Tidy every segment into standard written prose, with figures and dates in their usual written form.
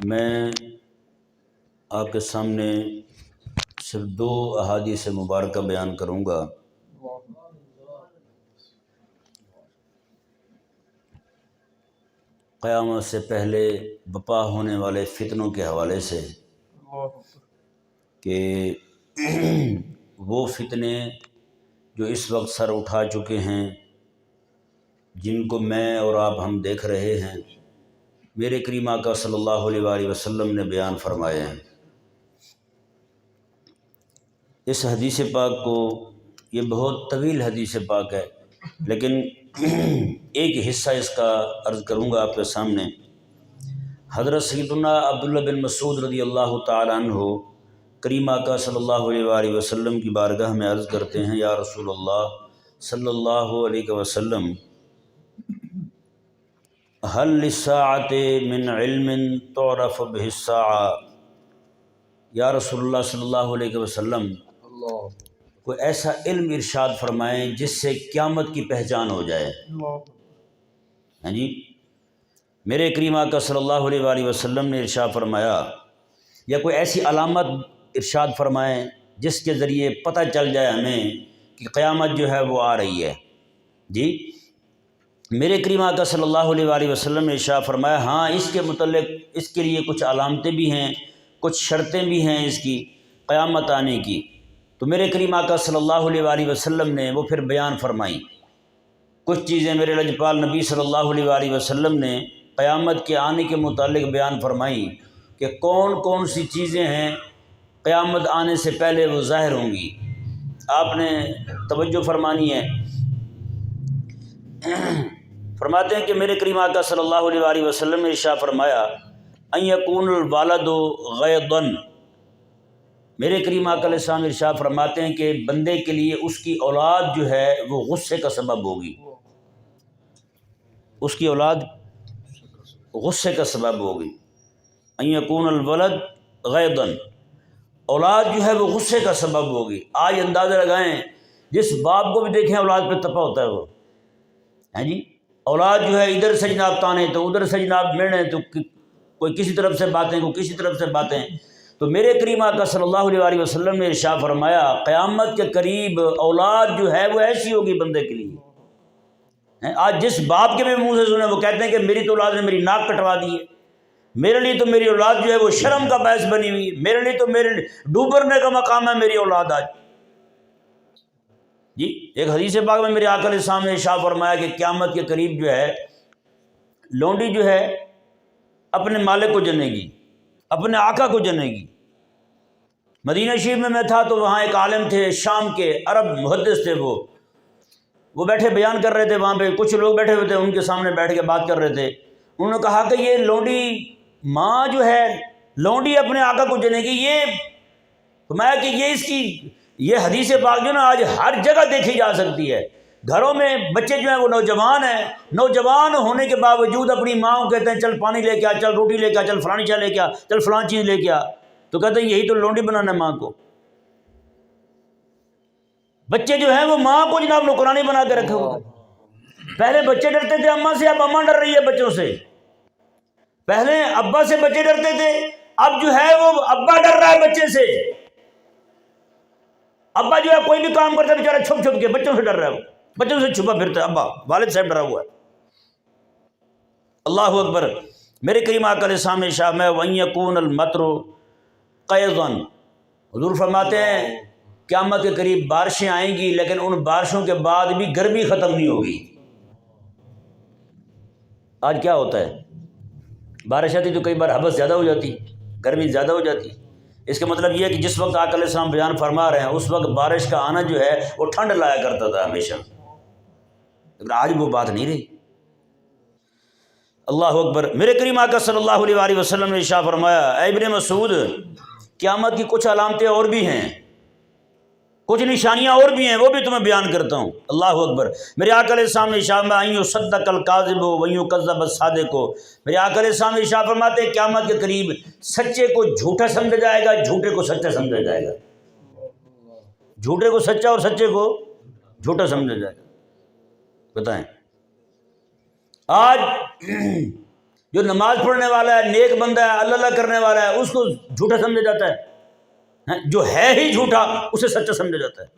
میں آپ کے سامنے صرف 2 احادیث مبارکہ بیان کروں گا۔ قیامت سے پہلے بپا ہونے والے فتنوں کے حوالے سے کہ وہ فتنے جو اس وقت سر اٹھا چکے ہیں، جن کو میں اور آپ ہم دیکھ رہے ہیں، میرے کریم آقا صلی اللہ علیہ وآلہ وسلم نے بیان فرمائے ہیں۔ اس حدیث پاک کو، یہ بہت طویل حدیث پاک ہے، لیکن ایک حصہ اس کا عرض کروں گا آپ کے سامنے۔ حضرت سیدنا عبداللہ بن مسعود رضی اللہ تعالی عنہ کریم آقا صلی اللہ علیہ وآلہ وسلم کی بارگاہ میں عرض کرتے ہیں، یا رسول اللہ صلی اللہ علیہ وسلم، حل للساعۃ من علم تعرف بہ الساعہ۔ یا رسول اللہ صلی اللہ علیہ وسلم، کوئی ایسا علم ارشاد فرمائیں جس سے قیامت کی پہچان ہو جائے۔ ہاں جی، میرے کریم آقا صلی اللہ علیہ وآلہ وسلم نے ارشاد فرمایا، یا کوئی ایسی علامت ارشاد فرمائیں جس کے ذریعے پتہ چل جائے ہمیں کہ قیامت جو ہے وہ آ رہی ہے۔ جی، میرے کریم آقا صلی اللہ علیہ وآلہ وسلم نے ارشاد فرمایا، ہاں اس کے متعلق اس کے لیے کچھ علامتیں بھی ہیں، کچھ شرطیں بھی ہیں اس کی قیامت آنے کی۔ تو میرے کریم آقا صلی اللہ علیہ وآلہ وسلم نے وہ پھر بیان فرمائیں۔ کچھ چیزیں میرے لجپال نبی صلی اللہ علیہ وآلہ وسلم نے قیامت کے آنے کے متعلق بیان فرمائیں کہ کون کون سی چیزیں ہیں قیامت آنے سے پہلے وہ ظاہر ہوں گی۔ آپ نے توجہ فرمانی ہے۔ فرماتے ہیں کہ میرے کریم آقا صلی اللہ علیہ وآلہ وسلم نے ارشاد فرمایا، ان یکون الوالد غیضا۔ میرے کریم آقا علیہ السلام ارشاد فرماتے ہیں کہ بندے کے لیے اس کی اولاد جو ہے وہ غصے کا سبب ہوگی، اس کی اولاد غصے کا سبب ہوگی۔ ان یکون الولد غیضا، اولاد جو ہے وہ غصے کا سبب ہوگی۔ آج اندازہ لگائیں، جس باپ کو بھی دیکھیں اولاد پہ تپا ہوتا ہے وہ، ہیں جی، اولاد جو ہے ادھر سے جناب تانے تو ادھر سے جناب مڑنے، تو کوئی کسی طرف سے باتیں، کوئی کسی طرف سے باتیں۔ تو میرے کریم آقا صلی اللہ علیہ وآلہ وسلم نے ارشاد فرمایا، قیامت کے قریب اولاد جو ہے وہ ایسی ہوگی بندے کے لیے۔ آج جس باپ کے بھی منہ سے سنیں وہ کہتے ہیں کہ میری تو اولاد نے میری ناک کٹوا دی ہے، میرے لیے تو میری اولاد جو ہے وہ شرم کا باعث بنی ہوئی ہے، میرے لیے تو میرے ڈوبرنے کا مقام ہے میری اولاد آج۔ جی، ایک حدیث پاک میں میرے آقا علیہ السلام نے ارشاد فرمایا کہ قیامت کے قریب جو ہے لونڈی جو ہے اپنے مالک کو جنے گی، اپنے آقا کو جنے گی۔ مدینہ شریف میں تھا تو وہاں ایک عالم تھے، شام کے عرب محدث تھے، وہ بیٹھے بیان کر رہے تھے، وہاں پہ کچھ لوگ بیٹھے ہوئے تھے، ان کے سامنے بیٹھ کے بات کر رہے تھے۔ انہوں نے کہا کہ یہ لونڈی ماں جو ہے لونڈی اپنے آقا کو جنے گی، یہ فرمایا کہ یہ اس کی یہ حدیث پاک جو نا آج ہر جگہ دیکھی جا سکتی ہے۔ گھروں میں بچے جو ہیں وہ نوجوان ہیں، نوجوان ہونے کے باوجود اپنی ماں کو کہتے ہیں چل پانی لے کے آ، چل روٹی لے کے آ، چل فلانی چیز لے کے آ، چل فلان چیز لے کے آ، تو کہتے ہیں یہی تو لونڈی بنانا ہے ماں کو۔ بچے جو ہیں وہ ماں کو جناب نوکرانی بنا کے رکھے ہوئے۔ پہلے بچے ڈرتے تھے اماں سے، اب اماں ڈر رہی ہے بچوں سے۔ پہلے ابا سے بچے ڈرتے تھے، اب جو ہے وہ ابا ڈر رہا ہے بچے سے۔ ابا جو ہے کوئی بھی کام کرتا ہے بیچارہ چھپ چھپ کے، بچوں سے ڈر رہا ہے، وہ بچوں سے چھپا پھرتا ہے، ابا والد صاحب ڈرا ہوا ہے۔ اللہ اکبر۔ میرے کریم آقا علیہ السلام نے ارشاد میں وَإِن يَكُونَ الْمَطْرُ قَيْضًا، حضور فرماتے ہیں قیامت کے قریب بارشیں آئیں گی، لیکن ان بارشوں کے بعد بھی گرمی ختم نہیں ہوگی۔ آج کیا ہوتا ہے، بارش آتی تو کئی بار حبس زیادہ ہو جاتی، گرمی زیادہ ہو جاتی۔ اس کا مطلب یہ ہے کہ جس وقت آقا علیہ السلام بیان فرما رہے ہیں اس وقت بارش کا آنا جو ہے وہ ٹھنڈ لایا کرتا تھا ہمیشہ، لیکن آج وہ بات نہیں رہی۔ اللہ اکبر۔ میرے کریم آقا صلی اللہ علیہ وآلہ وسلم نے ارشاد فرمایا، اے ابن مسعود، قیامت کی کچھ علامتیں اور بھی ہیں، کچھ نشانیاں اور بھی ہیں، وہ بھی تمہیں بیان کرتا ہوں۔ اللہ اکبر۔ میرے آقا علیہ السلام نے ارشاد فرمایا، ان یصدق الکاذب ویکذب الصادق۔ میرے آقا علیہ السلام نے ارشاد فرماتے ہیں قیامت کے قریب سچے کو جھوٹا سمجھا جائے گا، جھوٹے کو سچا سمجھا جائے گا، جھوٹے کو سچا اور سچے کو جھوٹا سمجھا جائے گا۔ بتائیں، آج جو نماز پڑھنے والا ہے، نیک بندہ ہے، اللہ اللہ کرنے والا ہے، اس کو جھوٹا سمجھا جاتا ہے، جو ہے ہی جھوٹا اسے سچا سمجھا جاتا ہے۔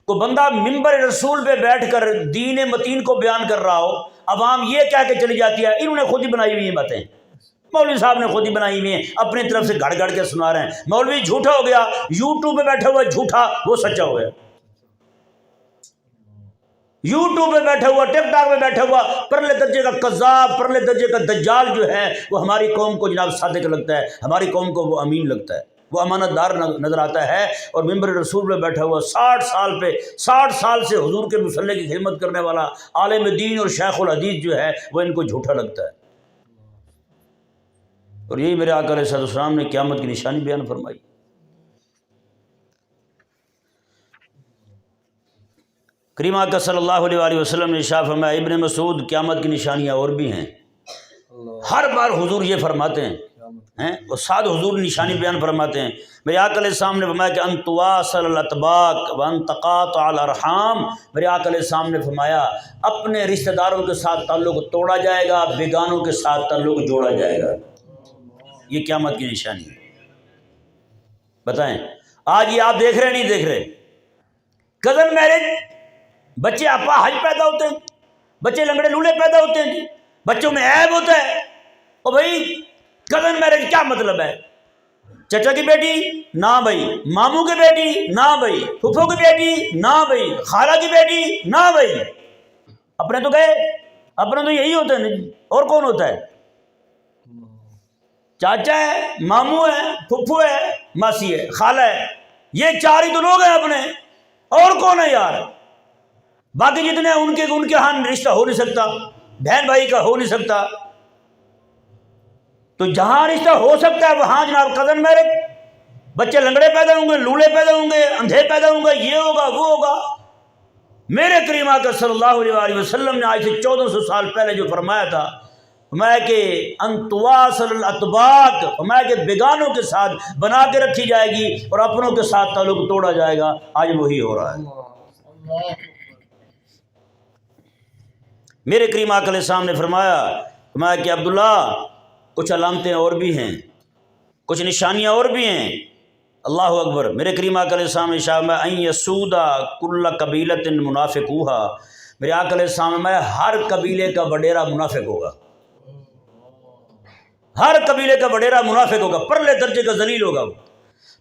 کوئی بندہ ممبر رسول پہ بیٹھ کر دین متین کو بیان کر رہا ہو، عوام یہ کہہ کے چلی جاتی ہے انہوں نے خود ہی بنائی ہوئی ہیں باتیں، مولوی صاحب نے خود ہی بنائی ہوئی ہیں، اپنی طرف سے گھڑ گھڑ کے سنا رہے ہیں۔ مولوی جھوٹا ہو گیا، یوٹیوب پہ بیٹھا ہوا جھوٹا وہ سچا ہو گیا، یوٹیوب پہ بیٹھا ہوا، ٹک ٹاک پہ بیٹھا ہوا پرلے درجے کا کذاب، پرلے درجے کا دجال جو ہے وہ ہماری قوم کو جناب صادق لگتا ہے، ہماری قوم کو وہ امین لگتا ہے، وہ امانت دار نظر آتا ہے، اور ممبر رسول پہ بیٹھا ہوا 60 سال سے حضور کے مصلی کی خدمت کرنے والا عالم دین اور شیخ الحدیث جو ہے وہ ان کو جھوٹا لگتا ہے۔ اور یہی میرے آقا علیہ السلام نے قیامت کی نشانی بیان فرمائی۔ کریم آقا صلی اللہ علیہ وآلہ وسلم نے ارشاد فرمایا، ابن مسعود قیامت کی نشانیاں اور بھی ہیں، ہر بار حضور یہ فرماتے ہیں، اور ساتھ حضور نشانی بیان فرماتے ہیں۔ میرے آقا علیہ السلام نے فرمایا کہ ان تواصل الاطباق وان تقاطع الارحام، میرے آقا علیہ السلام نے فرمایا اپنے رشتہ داروں کے ساتھ تعلق توڑا جائے گا، بیگانوں کے ساتھ تعلق جوڑا جائے گا، یہ قیامت کی نشانی ہے۔ بتائیں آج یہ آپ دیکھ رہے نہیں دیکھ رہے؟ کزن میرج، بچے اپا حج پیدا ہوتے ہیں، بچے لنگڑے لولے پیدا ہوتے ہیں، جی بچوں میں عیب ہوتا ہے۔ اور بھائی کزن میرج کیا مطلب ہے؟ چچا کی بیٹی نہ بھائی، ماموں کی بیٹی نہ بھائی، پھپھو کی بیٹی نہ بھائی، خالہ کی بیٹی نہ بھائی۔ اپنے تو گئے، اپنے تو یہی ہوتے ہیں، اور کون ہوتا ہے؟ چاچا ہے، ماموں ہے، پھپھو ہے، ماسی ہے، خالہ ہے، یہ چار ہی تو لوگ ہیں اپنے، اور کون ہے یار؟ باقی جتنے ان کے ہاں رشتہ ہو نہیں سکتا، بہن بھائی کا ہو نہیں سکتا۔ تو جہاں رشتہ ہو سکتا ہے وہاں جناب کزن میرج، بچے لنگڑے پیدا ہوں گے، لولے پیدا ہوں گے، اندھے پیدا ہوں گے، یہ ہوگا وہ ہوگا۔ میرے کریم آقا صلی اللہ علیہ وآلہ وسلم نے آج سے 1400 سال پہلے جو فرمایا تھا، فرمایا کہ ان تواصل الاطباق، فرمایا کہ بیگانوں کے ساتھ بنا کے رکھی جائے گی اور اپنوں کے ساتھ تعلق توڑا جائے گا، آج وہی ہو رہا ہے۔ میرے کریم آقا علیہ السلام نے فرمایا کہ عبداللہ کچھ علامتیں اور بھی ہیں، کچھ نشانیاں اور بھی ہیں۔ اللہ اکبر۔ میرے کریم آقا علیہ السلام نے فرمایا ان یسودا کل قبیلۃ منافقوہا، میرے آقا علیہ السلام نے ہر قبیلے کا وڈیرا منافق ہوگا، ہر قبیلے کا وڈیرا منافق ہوگا، پرلے درجے کا ذلیل ہوگا، وہ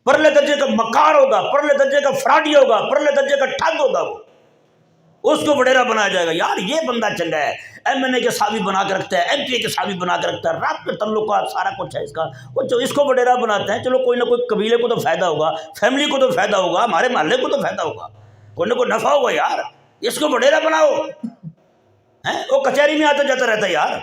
پرلے درجے کا مکار ہوگا، پرلے درجے کا فراڈی ہوگا، پرلے درجے کا ٹھگ ہوگا، وہ اس کو وڈیرا بنایا جائے گا۔ یار یہ بندہ چنگا ہے، ایم این اے کے سابی بنا کے رکھتا ہے، ایم پی اے کے سابی بنا کے رکھتا ہے، رات میں تعلقات سارا کچھ ہے اس کا، وہ جو اس کو وڈیرا بناتے ہیں، چلو کوئی نہ کوئی قبیلے کو تو فائدہ ہوگا، فیملی کو تو فائدہ ہوگا، ہمارے محلے کو تو فائدہ ہوگا، کوئی نہ کوئی نفع ہوگا یار، اس کو وڈیرا بناؤ۔ وہ کچہری میں آتا جاتا رہتا ہے یار،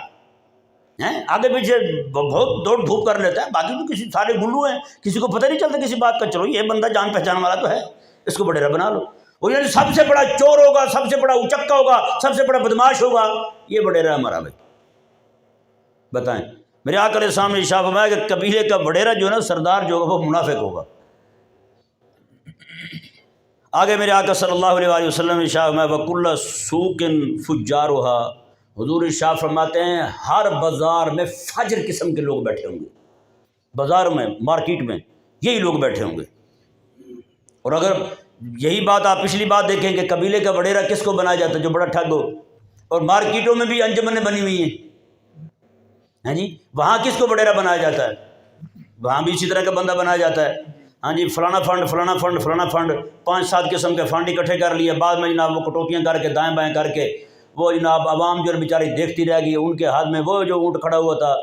آگے پیچھے بہت دوڑ دھوپ کر لیتا ہے، باقی تو کسی سارے گلو ہیں، کسی کو پتہ نہیں چلتا کسی بات کا، چلو یہ بندہ جان پہچان والا تو ہے، اس کو وڈیرا بنا لو۔ اور یعنی سب سے بڑا چور ہوگا، سب سے بڑا اچکا ہوگا، سب سے بڑا بدماش ہوگا، یہ وڈیرا ہمارا بھائی۔ بتائیں میرے آقا علیہ السلام نے ارشاد فرمایا کہ قبیلے کا وڈیرا جو ہے نا، سردار جو ہوگا وہ منافق ہوگا۔ آگے میرے آقا صلی اللہ علیہ وآلہ وسلم نے ارشاد فرمایا وَكُلَّ سُوقٍ فُجَّارُهَا، حضور ارشاد فرماتے ہیں ہر بازار میں فاجر قسم کے لوگ بیٹھے ہوں گے، بازار میں، مارکیٹ میں یہی لوگ بیٹھے ہوں گے۔ اور اگر یہی بات آپ پچھلی بات دیکھیں کہ قبیلے کا وڈیرا کس کو بنایا جاتا ہے؟ جو بڑا ٹھگ ہو۔ اور مارکیٹوں میں بھی انجمنیں بنی ہوئی ہیں، جی وہاں کس کو وڈیرا بنایا جاتا ہے؟ وہاں بھی اسی طرح کا بندہ بنایا جاتا ہے، ہاں جی فلانا فنڈ فلانا فنڈ فلانا فنڈ، 5-7 قسم کے فنڈ اکٹھے کر لیے، بعد میں جناب وہ کٹوتیاں کر کے دائیں بائیں کر کے وہ جناب عوام جو بیچاری دیکھتی رہ گئی، ان کے ہاتھ میں وہ جو اونٹ کھڑا ہوا تھا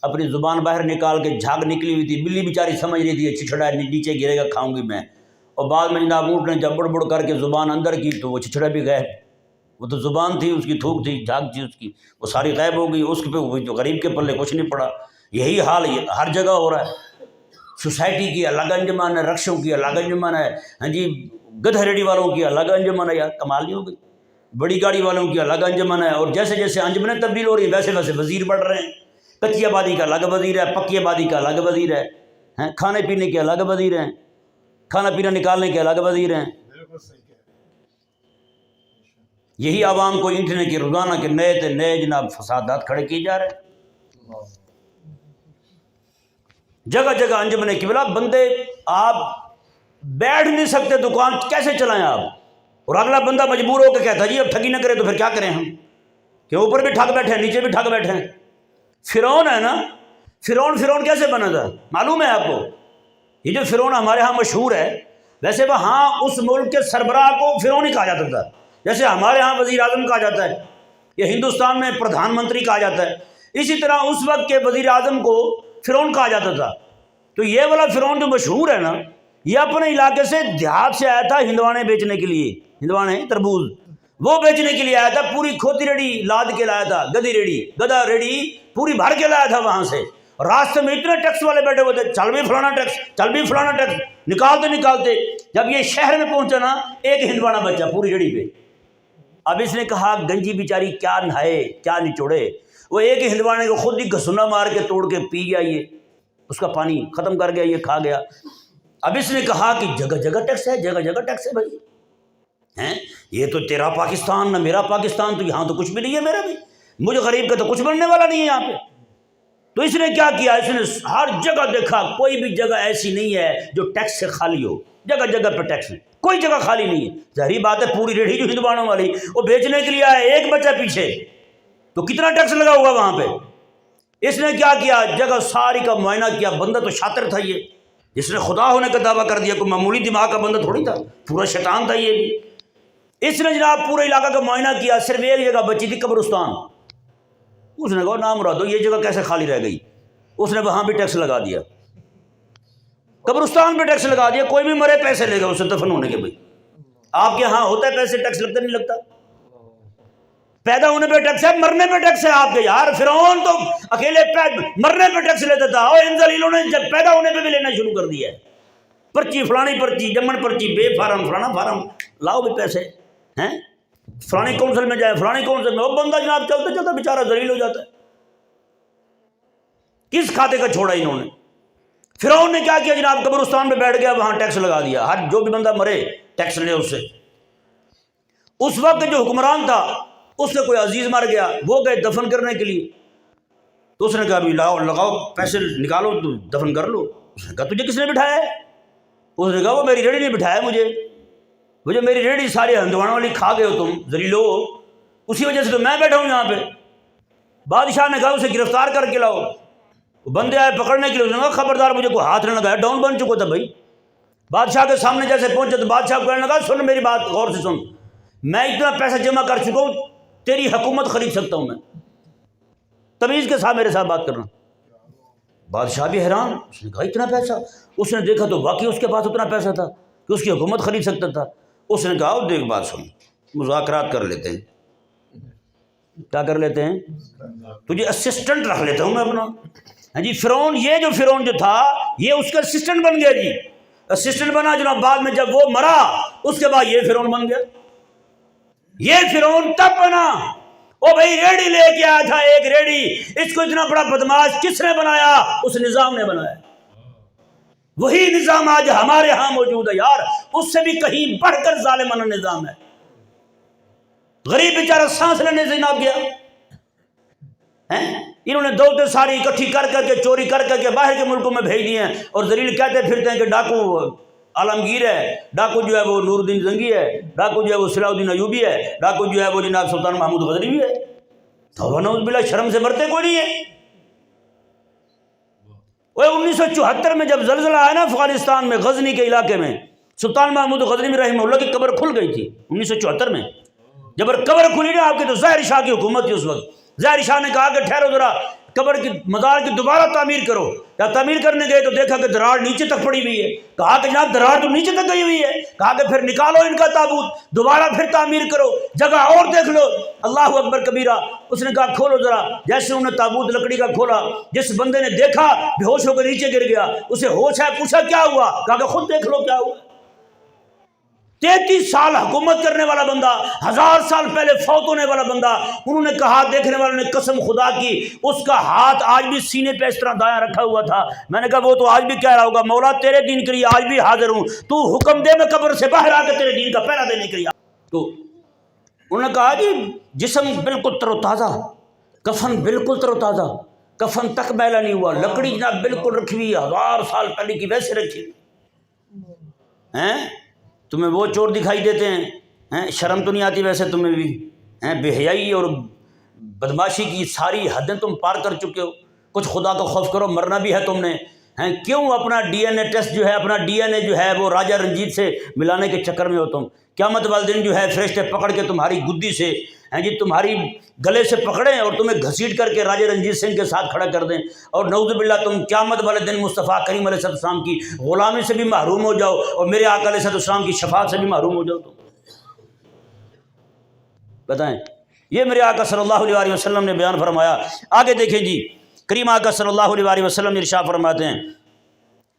اپنی زبان باہر نکال کے جھاگ نکلی ہوئی تھی، بلی بیچاری سمجھ رہی تھی چھچھڑا نیچے گرے گا کھاؤں گی میں، اور بعد میں جناب اونٹ نے جب بڑ بڑ کر کے زبان اندر کی تو وہ چھچھڑا بھی غائب، وہ تو زبان تھی اس کی، تھوک تھی، جھاگ تھی اس کی، وہ ساری غائب ہو گئی، اس پہ جو غریب کے پلے کچھ نہیں پڑا۔ یہی حال ہر جگہ ہو رہا ہے، سوسائٹی کی الگ انجمن ہے، رکشوں کی الگ انجمن ہے، ہاں جی گدھا ریڈی والوں کی الگ انجمن ہے، یار کمال نہیں ہو گئی، بڑی گاڑی والوں کی الگ انجمن ہے، اور جیسے جیسے انجمنیں تبدیل ہو رہی ہیں ویسے ویسے وزیر بڑھ رہے ہیں، کچی آبادی کا الگ وزیر ہے، پکی آبادی کا الگ وزیر ہے، کھانے پینے کے الگ وزیر ہیں، کھانا پینا نکالنے کے الگ وزیر ہیں۔ یہی عوام کو اینٹھنے کے روزانہ کے نئے جناب فسادات کھڑے کیے جا رہے ہیں۔ جگہ جگہ انجمن قبلہ بندے آپ بیٹھ نہیں سکتے، دکان کیسے چلائیں آپ؟ اور اگلا بندہ مجبور ہو کے کہتا جی اب ٹھگی نہ کرے تو پھر کیا کریں ہم، کہ اوپر بھی ٹھگ بیٹھے ہیں نیچے بھی ٹھگ بیٹھے ہیں۔ فرعون ہے نا، فرعون کیسے بنا تھا معلوم ہے آپ کو؟ یہ جو فرعون ہمارے ہاں مشہور ہے، ویسے وہاں اس ملک کے سربراہ کو فرعون ہی کہا جاتا تھا، جیسے ہمارے ہاں وزیر اعظم کہا جاتا ہے یا ہندوستان میں پردھان منتری کہا جاتا ہے، اسی طرح اس وقت کے وزیر اعظم کو فرعون کہا جاتا تھا۔ تو یہ والا فرعون جو مشہور ہے نا، یہ اپنے علاقے سے دیہات سے آیا تھا ہندوانے بیچنے کے لیے، ہندوانے تربوز وہ بیچنے کے لیے آیا تھا، پوری کھوتی ریڑی لاد کے لایا تھا، گدھا ریڑی پوری بھر کے لایا تھا وہاں سے۔ راستے میں اتنے ٹیکس والے بیٹھے ہوئے تھے، چل بھی فلانا ٹیکس، چل بھی فلانا ٹیکس، نکالتے جب یہ شہر میں پہنچا نا، ایک ہندوانا بچا پوری ریڑی پہ۔ اب اس نے کہا گنجی بیچاری کیا نہائے کیا نچوڑے، وہ ایک ہندوانے کو خود ہی گھسنا مار کے توڑ کے پی گیا، یہ اس کا پانی ختم کر گیا، یہ کھا گیا۔ اب اس نے کہا کہ جگہ جگہ ٹیکس ہے، جگہ جگہ ٹیکس ہے بھائی، ہیں یہ تو تیرا پاکستان نہ میرا پاکستان، تو یہاں تو کچھ بھی نہیں ہے میرا بھی، مجھے غریب کا تو کچھ بننے والا نہیں ہے یہاں پہ۔ تو اس نے کیا کیا، اس نے ہر جگہ دیکھا کوئی بھی جگہ ایسی نہیں ہے جو ٹیکس سے خالی ہو، جگہ جگہ پہ ٹیکس ہے، کوئی جگہ خالی نہیں ہے۔ ظاہری بات ہے پوری ریڑھی جو ہندوانوں والی وہ بیچنے کے لیے آیا، ایک بچہ پیچھے، تو کتنا ٹیکس لگا ہوگا وہاں پہ۔ اس نے کیا کیا، جگہ ساری کا معائنہ کیا، بندہ تو شاطر تھا یہ، جس نے خدا ہونے کا دعویٰ کر دیا، کوئی معمولی دماغ کا بندہ تھوڑی تھا، پورا شیطان تھا یہ بھی۔ اس نے جناب پورے علاقہ کا معائنہ کیا، صرف ایک جگہ بچی تھی قبرستان، اس نے کہا نام مرادو یہ جگہ کیسے خالی رہ گئی، اس نے وہاں بھی ٹیکس لگا دیا، قبرستان پہ ٹیکس لگا دیا، کوئی بھی مرے پیسے لے گا اسے دفن ہونے کے۔ بھائی آپ کے ہاں ہوتا ہے پیسے ٹیکس لگتا نہیں لگتا؟ پیدا ہونے پہ ٹیکس ہے، مرنے پہ ٹیکس ہے آپ کے یار۔ فرعون تو اکیلے مرنے پہ ٹیکس لیتا تھا، اور ان ذلیلوں نے جب پیدا ہونے پہ بھی لینا شروع کر دیا ہے، پرچی فلانی پرچی، جمن پرچی، بے فارم فلانا فارم، لاؤ بھی پیسے ہیں، فلانی کونسل میں جائے فلانی کونسل میں، وہ بندہ جناب چلتا چلتا بیچارہ ذلیل ہو جاتا ہے۔ کس کھاتے کا چھوڑا انہوں نے؟ فرعون نے کیا کیا جناب، قبرستان پہ بیٹھ گیا، وہاں ٹیکس لگا دیا، ہر جو بھی بندہ مرے ٹیکس لے اس سے۔ اس وقت جو حکمران تھا اس سے کوئی عزیز مر گیا، وہ گئے دفن کرنے کے لیے، تو اس نے کہا لاؤ لگاؤ پیسے نکالو تو دفن کر لو۔ اس نے کہا تجھے کس نے بٹھایا ہے؟ اس نے کہا وہ میری ریڑھی نے بٹھایا مجھے میری ریڑھی ساری ہندوانوں والی کھا گئے ہو تم ذلیلو، اسی وجہ سے تو میں بیٹھا ہوں یہاں پہ۔ بادشاہ نے کہا اسے گرفتار کر کے لاؤ، بندے آئے پکڑنے کے لیے، اس نے کہا خبردار مجھے کوئی ہاتھ نہ لگایا، ڈاؤن بن چکا تھا بھائی۔ بادشاہ کے سامنے جیسے پہنچے تو بادشاہ کو کہنے لگا سن میری بات غور سے سن، میں اتنا پیسہ جمع کر چکا ہوں تیری حکومت خرید سکتا ہوں میں، تمیز کے ساتھ میرے ساتھ بات کرنا۔ بادشاہ بھی حیران، اس نے کہا اتنا پیسہ؟ اس نے دیکھا تو واقعی اس کے پاس اتنا پیسہ تھا کہ اس کی حکومت خرید سکتا تھا۔ اس نے کہا دیکھ بات سن، مذاکرات کر لیتے ہیں، کیا کر لیتے ہیں، تجھے اسسٹنٹ رکھ لیتا ہوں میں اپنا۔ ہاں جی فرعون، یہ جو فرعون جو تھا یہ اس کا اسسٹنٹ بن گیا جی، اسسٹنٹ بنا جناب، بعد میں جب وہ مرا اس کے بعد یہ فرعون بن گیا۔ یہ فرعون تب بنا، او بھائی ریڑھی لے کے آیا تھا ایک ریڑھی، اس کو اتنا بڑا بدماش کس نے بنایا؟ اس نظام نے بنایا۔ وہی نظام آج ہمارے ہاں موجود ہے یار، اس سے بھی کہیں بڑھ کر ظالمانہ نظام ہے۔ غریب بیچارہ سانس لینے سے نہ گیا، انہوں نے دولتیں ساری اکٹھی کر کے چوری کر کے باہر کے ملکوں میں بھیج دی ہیں، اور ذلیل کہتے پھرتے ہیں کہ ڈاکو عالمگیر ہے، ڈاکو جو ہے وہ نور الدین زنگی ہے، ڈاکو جو ہے وہ صلاح الدین ایوبی ہے، ڈاکو جو ہے وہ جناب سلطان محمود غزنوی بھی ہے۔ توبہ نعوذ باللہ، شرم سے مرتے کوئی نہیں ہے۔ وہ 1974 میں جب زلزلہ آیا نا افغانستان میں غزنی کے علاقے میں، سلطان محمود غزنوی رحمہ اللہ کی قبر کھل گئی تھی 1974 میں۔ جب قبر کھلی نا آپ کی تو ظاہر شاہ کی حکومت تھی اس وقت۔ ظاہر شاہ نے کہا کہ ٹھہرو ذرا، قبر کی مزار کی دوبارہ تعمیر کرو۔ یا تعمیر کرنے گئے تو دیکھا کہ دراڑ نیچے تک پڑی ہوئی ہے، کہا کہ جناب دراڑ تو نیچے تک گئی ہوئی ہے، کہا کہ پھر نکالو ان کا تابوت، دوبارہ پھر تعمیر کرو، جگہ اور دیکھ لو۔ اللہ اکبر کبیرہ، اس نے کہا کھولو ذرا۔ جیسے انہوں نے تابوت لکڑی کا کھولا، جس بندے نے دیکھا بے ہوش ہو کر نیچے گر گیا، اسے ہوش ہے، پوچھا کیا ہوا، کہا کہ خود دیکھ لو کیا ہوا۔ 33 سال حکومت کرنے والا بندہ، 1000 سال پہلے فوت ہونے والا بندہ، انہوں نے کہا، دیکھنے والوں نے قسم خدا کی، اس کا ہاتھ آج بھی سینے پہ اس طرح دایاں رکھا ہوا تھا۔ میں نے کہا وہ تو آج بھی کہہ رہا ہوگا مولا تیرے دین کے لیے آج بھی حاضر ہوں، تو حکم دے میں قبر سے باہر آ کے تیرے دین کا پہرا دینے کے لیے۔ تو انہوں نے کہا جی جسم بالکل تر و تازہ، کفن بالکل تر و تازہ، کفن تک میلا نہیں ہوا، لکڑی جناب بالکل رکھی ہوئی 1000 سال پہلے کی ویسے رکھی ہیں۔ تمہیں وہ چور دکھائی دیتے ہیں، شرم تو نہیں آتی ویسے تمہیں بھی؟ بے حیائی اور بدماشی کی ساری حدیں تم پار کر چکے ہو، کچھ خدا کا خوف کرو، مرنا بھی ہے تم نے، کیوں اپنا ڈی این اے ٹیسٹ جو ہے، اپنا ڈی این اے جو ہے وہ راجہ رنجیت سے ملانے کے چکر میں ہو تم؟ قیامت والے دن جو ہے فرشتے پکڑ کے تمہاری گدی سے تمہاری گلے سے پکڑیں اور تمہیں گھسیٹ کر کے راجہ رنجیت سنگھ کے ساتھ کھڑا کر دیں، اور نعوذ باللہ تم قیامت والے دن مصطفیٰ کریم علیہ السلام کی غلامی سے بھی محروم ہو جاؤ اور میرے آقا علیہ السلام کی شفاعت سے بھی محروم ہو جاؤ۔ تم بتائیں، یہ میرے آقا صلی اللہ علیہ وسلم نے بیان فرمایا۔ آگے دیکھیں جی، کریم آقا صلی اللہ علیہ وسلم ارشاد فرماتے ہیں،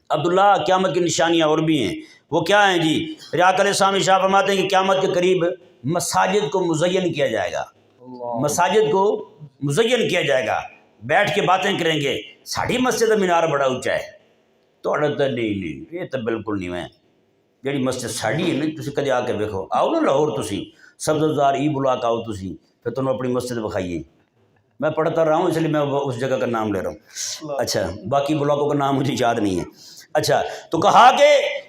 عبداللہ قیامت کی نشانیاں اور بھی ہیں، وہ کیا ہیں جی؟ میرے آقا علیہ السلام ارشاد فرماتے ہیں کہ قیامت کے قریب مساجد کو مزین کیا جائے گا، مساجد کو مزین کیا جائے گا، بیٹھ کے باتیں کریں گے، ساڑھی مسجد کا مینار بڑا اونچا ہے، تو نہیں یہ تو بالکل نہیں ہے، جیڑی مسجد ساڑھی ہے نا، تسی کدے آ کے دیکھو، آؤ نا لاہور، تسی سبززار ای بلاک آؤ، تسی پھر تمہیں اپنی مسجد بکھائیے۔ میں پڑھتا رہا ہوں اس لیے میں اس جگہ کا نام لے رہا ہوں، اچھا باقی بلاکوں کا نام مجھے یاد نہیں ہے۔ اچھا، تو کہا کہ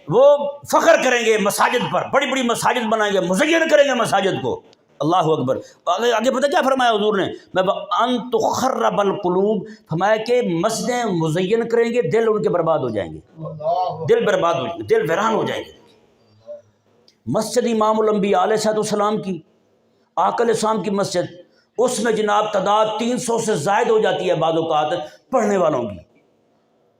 وہ فخر کریں گے مساجد پر، بڑی بڑی مساجد بنائیں گے، مزین کریں گے مساجد کو، اللہ اکبر۔ آگے پتہ کیا فرمایا حضور نے؟ ان تخرب القلوب، فرمایا کہ مسجدیں مزین کریں گے، دل ان کے برباد ہو جائیں گے، دل برباد ہو جائیں گے، دل ویران ہو جائیں گے۔ مسجد امام الانبیاء علیہ السلام کی، آقا علیہ السلام کی مسجد، اس میں جناب تعداد 300 سے زائد ہو جاتی ہے بعض اوقات پڑھنے والوں کی۔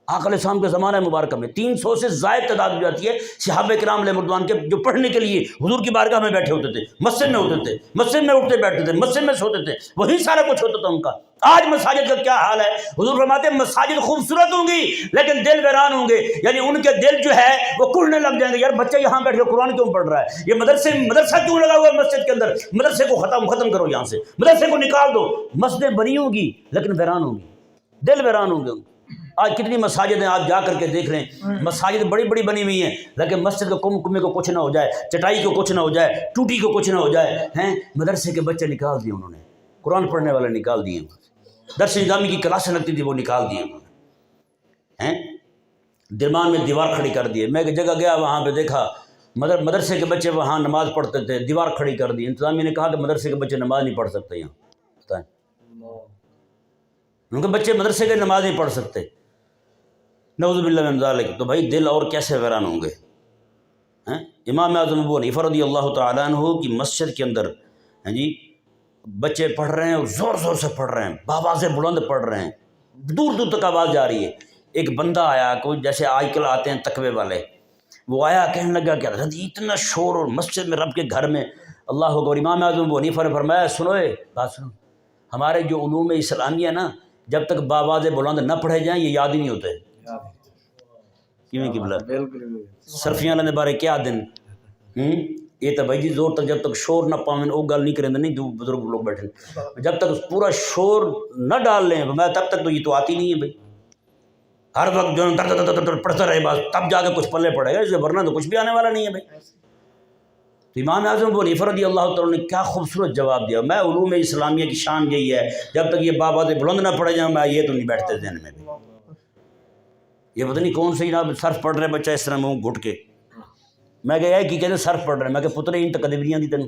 آقا علیہ السلام کے زمانہ مبارکہ میں 300 سے زائد تعداد ہو جاتی ہے صحابہ کرام علیہ رضوان کے، جو پڑھنے کے لیے حضور کی بارگاہ میں بیٹھے ہوتے تھے، مسجد میں ہوتے تھے، مسجد میں اٹھتے بیٹھتے تھے، مسجد میں سوتے تھے، وہی سارا کچھ ہوتا تھا ان کا۔ آج مساجد کا کیا حال ہے؟ حضور فرماتے ہیں مساجد خوبصورت ہوں گی لیکن دل ویران ہوں گے، یعنی ان کے دل جو ہے وہ کڑنے لگ جائیں گے، یار بچہ یہاں بیٹھ کے قرآن کیوں پڑھ رہا ہے، یہ مدرسہ کیوں لگا ہوا ہے مسجد کے اندر، مدرسے کو ختم کرو، یہاں سے مدرسے کو نکال دو۔ مسجدیں بنی ہوں گی لیکن ویران ہوں گی، دل ویران ہوں گے۔ آج کتنی مساجد ہیں، آپ جا کر کے دیکھ رہے ہیں، مساجد بڑی بڑی بنی ہوئی ہیں لیکن مسجد کو کمے کو کچھ نہ ہو جائے، چٹائی کو کچھ نہ ہو جائے، ٹوٹی کو کچھ نہ ہو جائے، مدرسے کے بچے نکال دیے انہوں نے، قرآن پڑھنے والے نکال دیے، درس نظامی کی کلاسیں لگتی تھی وہ نکال دیے انہوں نے، درمیان میں دیوار کھڑی کر دیے۔ میں ایک جگہ گیا، وہاں پہ دیکھا مدرسے کے بچے وہاں نماز پڑھتے تھے، دیوار کھڑی کر دی، انتظامیہ نے کہا کہ مدرسے کے بچے نماز نہیں پڑھ سکتے یہاں، بتائیں، ان کے بچے مدرسے کے نماز نہیں پڑھ سکتے، نعوذ باللہ من ذالک۔ تو بھائی دل اور کیسے ویران ہوں گے؟ امام اعظم ابو حنیفہ رضی اللہ تعالیٰ عنہ کی مسجد کے اندر بچے پڑھ رہے ہیں اور زور زور سے پڑھ رہے ہیں، بآوازیں بلند پڑھ رہے ہیں، دور دور تک آواز جا رہی ہے۔ ایک بندہ آیا، کوئی جیسے آج کل آتے ہیں تقوی والے، وہ آیا کہنے لگا کہ حضرت اتنا شور اور مسجد میں رب کے گھر میں، اللہ اکبر۔ امام اعظم ابو حنیفہ نے فرمایا، سنوئے بات سنو، ہمارے جو علوم اسلامیہ نا، جب تک بآوازیں بلند نہ پڑھے جائیں یہ یاد ہی نہیں ہوتے۔ کیوں قبلہ صرفیاں نے بارے کیا دن یہ تو بھائی جی زور تک جب تک شور نہ پاویں وہ گل نہیں کریں، نہیں دو بزرگ لوگ بیٹھے، جب تک پورا شور نہ ڈال لیں میں تب تک تو یہ تو آتی نہیں ہے بھائی، ہر وقت جو ہے پڑھتا رہے بس، تب جا کے کچھ پلے پڑے گا، اس سے ورنہ تو کچھ بھی آنے والا نہیں ہے بھائی۔ تو امام اعظم ابو حنیفہ رضی اللہ تعالیٰ نے کیا خوبصورت جواب دیا، میں علوم اسلامیہ کی شان یہی ہے، جب تک یہ بابا بلند نہ پڑے جائیں میں یہ تو نہیں بیٹھتے ذہن میں بھی۔ یہ پتہ نہیں کون سے جناب صرف پڑھ رہے بچہ اس طرح منہ گھٹ کے، میں کہ کی کہتے صرف پڑھ رہے ہیں، میں کہ پتر ان تقدیر نہیں آتی تینوں،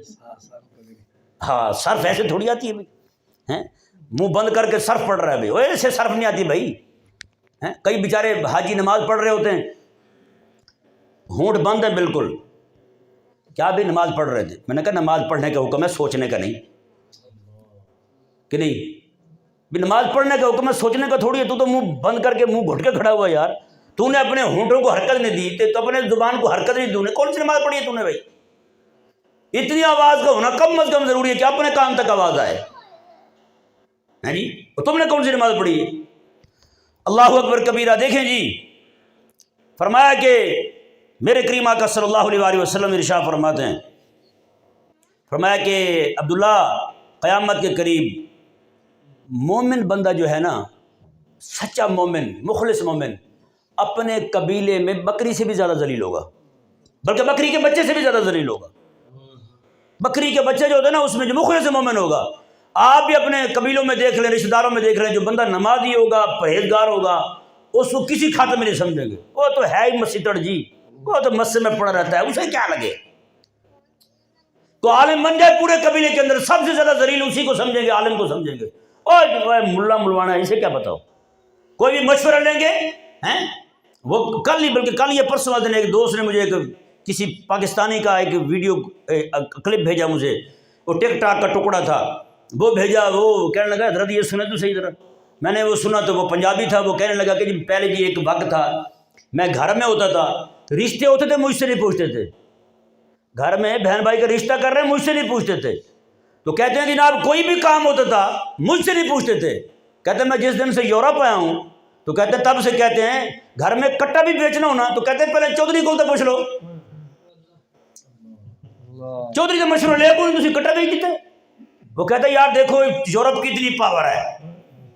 ہاں صرف ایسے تھوڑی آتی ہے بھائی، منہ بند کر کے صرف پڑھ رہا ہے بھائی، وہ ایسے صرف نہیں آتی بھائی۔ کئی بیچارے حاجی نماز پڑھ رہے ہوتے ہیں، ہونٹ بند ہے بالکل، کیا بھی نماز پڑھ رہے تھے، میں نے کہا نماز پڑھنے کا حکم ہے، سوچنے کا نہیں، کہ نہیں بھی نماز پڑھنے کا حکم ہے، سوچنے کا تھوڑی ہے، تو منہ بند کر کے منہ گھٹ کے کھڑا ہوا یار، تو نے اپنے ہونٹوں کو حرکت نہیں دی، تو اپنے زبان کو حرکت نہیں دی، کون سی نماز پڑھی ہے تو نے بھائی؟ اتنی آواز کا ہونا کم از کم ضروری ہے کہ اپنے کان تک آواز آئے، ہے جی، تم نے کون سی نماز پڑھی ہے؟ اللہ اکبر کبیرہ۔ دیکھیں جی، فرمایا کہ میرے کریم آقا صلی اللہ علیہ وسلم ارشاد فرماتے ہیں، فرمایا کہ عبداللہ قیامت کے قریب مومن بندہ جو ہے نا، سچا مومن، مخلص مومن، اپنے قبیلے میں بکری سے بھی زیادہ ذلیل ہوگا، بلکہ بکری کے بچے سے بھی زیادہ ذلیل ہوگا۔ بکری کے بچے جو ہوتے ہیں نا، اس میں جو مخلص مومن ہوگا، آپ بھی اپنے قبیلوں میں دیکھ لیں، رشتہ داروں میں دیکھ لیں، جو بندہ نمازی ہوگا، پرہیزگار ہوگا، اس کو کسی کھاتے میں نہیں سمجھیں گے، وہ تو ہے ہی مسیطڑ جی، وہ تو مسجد میں پڑا رہتا ہے، اسے کیا لگے۔ تو عالم بن جائے پورے قبیلے کے اندر، سب سے زیادہ ذلیل اسی کو سمجھیں گے، عالم کو سمجھیں گے، اور ملا ملوانا ہے، اسے کیا بتاؤ۔ کوئی بھی مشورہ لیں گے ہیں، وہ کل ہی بلکہ کل یہ پرسوں والے دن ایک دوست نے مجھے کسی پاکستانی کا ایک ویڈیو کلپ بھیجا مجھے، وہ ٹک ٹاک کا ٹکڑا تھا، وہ بھیجا، وہ کہنے لگا حضرت یہ سنے تو صحیح ذرا۔ میں نے وہ سنا تو وہ پنجابی تھا، وہ کہنے لگا کہ جی پہلے جی ایک وقت تھا، میں گھر میں ہوتا تھا، رشتے ہوتے تھے مجھ سے نہیں پوچھتے تھے، گھر میں بہن بھائی کا رشتہ کر رہے ہیں مجھ سے نہیں پوچھتے تھے، تو کہتے ہیں جناب کوئی بھی کام ہوتا تھا مجھ سے نہیں پوچھتے تھے، کہتے ہیں میں جس دن سے یورپ آیا ہوں تو کہتے ہیں تب سے کہتے ہیں گھر میں کٹا بھی بیچنا ہونا تو کہتے ہیں پہلے چودھری کو تو پوچھ لو، چودھری کا مشورہ لے کو تھی کٹا بیچ دیتے۔ وہ کہتے ہیں یار دیکھو یورپ کی اتنی پاور ہے،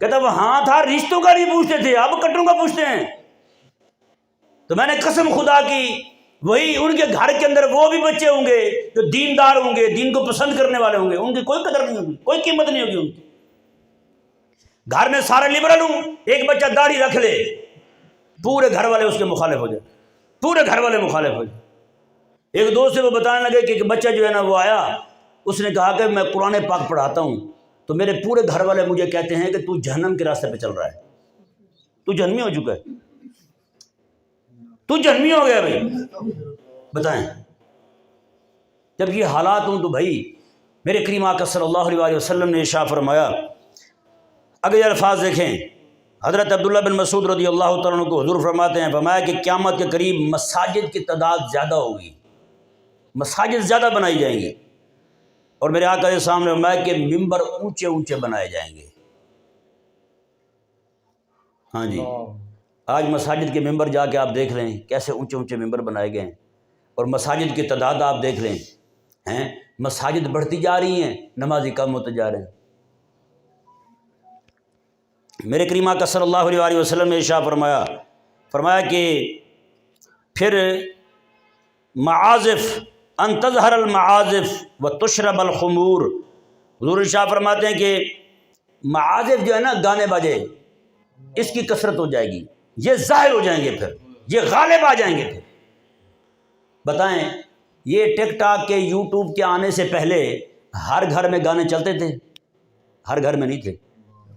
کہتا وہ ہاں تھا رشتوں کا نہیں پوچھتے تھے، اب کٹوں کا پوچھتے ہیں۔ تو میں نے قسم خدا کی وہی ان کے گھر کے اندر وہ بھی بچے ہوں گے جو دیندار ہوں گے، دین کو پسند کرنے والے ہوں گے، ان کی کوئی قدر نہیں ہوگی، کوئی قیمت نہیں ہوگی ان کی۔ گھر میں سارے لبرل ہوں، ایک بچہ داڑھی رکھ لے، پورے گھر والے اس کے مخالف ہو جائے، پورے گھر والے مخالف ہو جائے۔ ایک دوست سے وہ بتانے لگے کہ ایک بچہ جو ہے نا وہ آیا، اس نے کہا کہ میں قرآن پاک پڑھاتا ہوں تو میرے پورے گھر والے مجھے کہتے ہیں کہ تو جہنم کے راستے پہ چل رہا ہے، تو جہنمی ہو چکا ہے، تو جہنمی ہو گیا بھائی، بتائیں۔ جب یہ حالات ہوں تو بھائی میرے کریم آقا صلی اللہ علیہ وسلم نے ارشاد فرمایا، اگر یہ الفاظ دیکھیں، حضرت عبداللہ بن مسعود رضی اللہ تعالیٰ عنہ کو حضور فرماتے ہیں، فرمایا کہ قیامت کے قریب مساجد کی تعداد زیادہ ہوگی، مساجد زیادہ بنائی جائیں گی، اور میرے آقا کے سامنے فرمایا کہ ممبر اونچے اونچے بنائے جائیں گے۔ ہاں جی، آج مساجد کے ممبر جا کے آپ دیکھ لیں کیسے اونچے اونچے ممبر بنائے گئے ہیں، اور مساجد کی تعداد آپ دیکھ لیں ہیں، مساجد بڑھتی جا رہی ہیں، نمازی کم ہوتے جا رہے ہیں۔ میرے کریم آقا صلی اللہ علیہ وسلم نے ارشاد فرمایا کہ پھر معازف ان تظہر المعازف و تشرب الخمور، حضور ارشاد فرماتے ہیں کہ معازف جو ہے نا گانے باجے، اس کی کثرت ہو جائے گی، یہ ظاہر ہو جائیں گے، پھر یہ غالب آ جائیں گے۔ پھر بتائیں یہ ٹک ٹاک کے یوٹیوب کے آنے سے پہلے ہر گھر میں گانے چلتے تھے؟ ہر گھر میں نہیں تھے،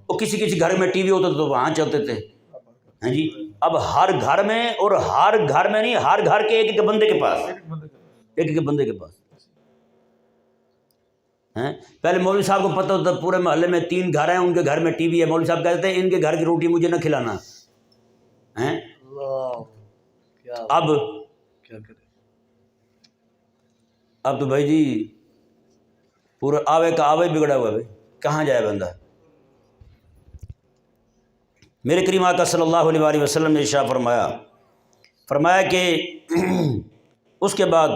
وہ کسی کسی گھر میں ٹی وی ہوتا تھا تو وہاں چلتے تھے، ہاں جی۔ اب ہر گھر میں، اور ہر گھر میں نہیں، ہر گھر کے ایک ایک بندے کے پاس، ایک ایک بندے کے پاس ہیں۔ پہلے مولوی صاحب کو پتہ ہوتا پورے محلے میں 3 گھر ہیں، ان کے گھر میں ٹی وی ہے، مولوی صاحب کہتے ہیں ان کے گھر کی روٹی مجھے نہ کھلانا ہیں۔ اب کیا کرے، اب تو بھائی جی پورا آوے کا آوے بگڑا ہوا ہے، بھائی کہاں جائے بندہ۔ میرے کریم آقا صلی اللہ علیہ وسلم نے ارشاد فرمایا کہ اس کے بعد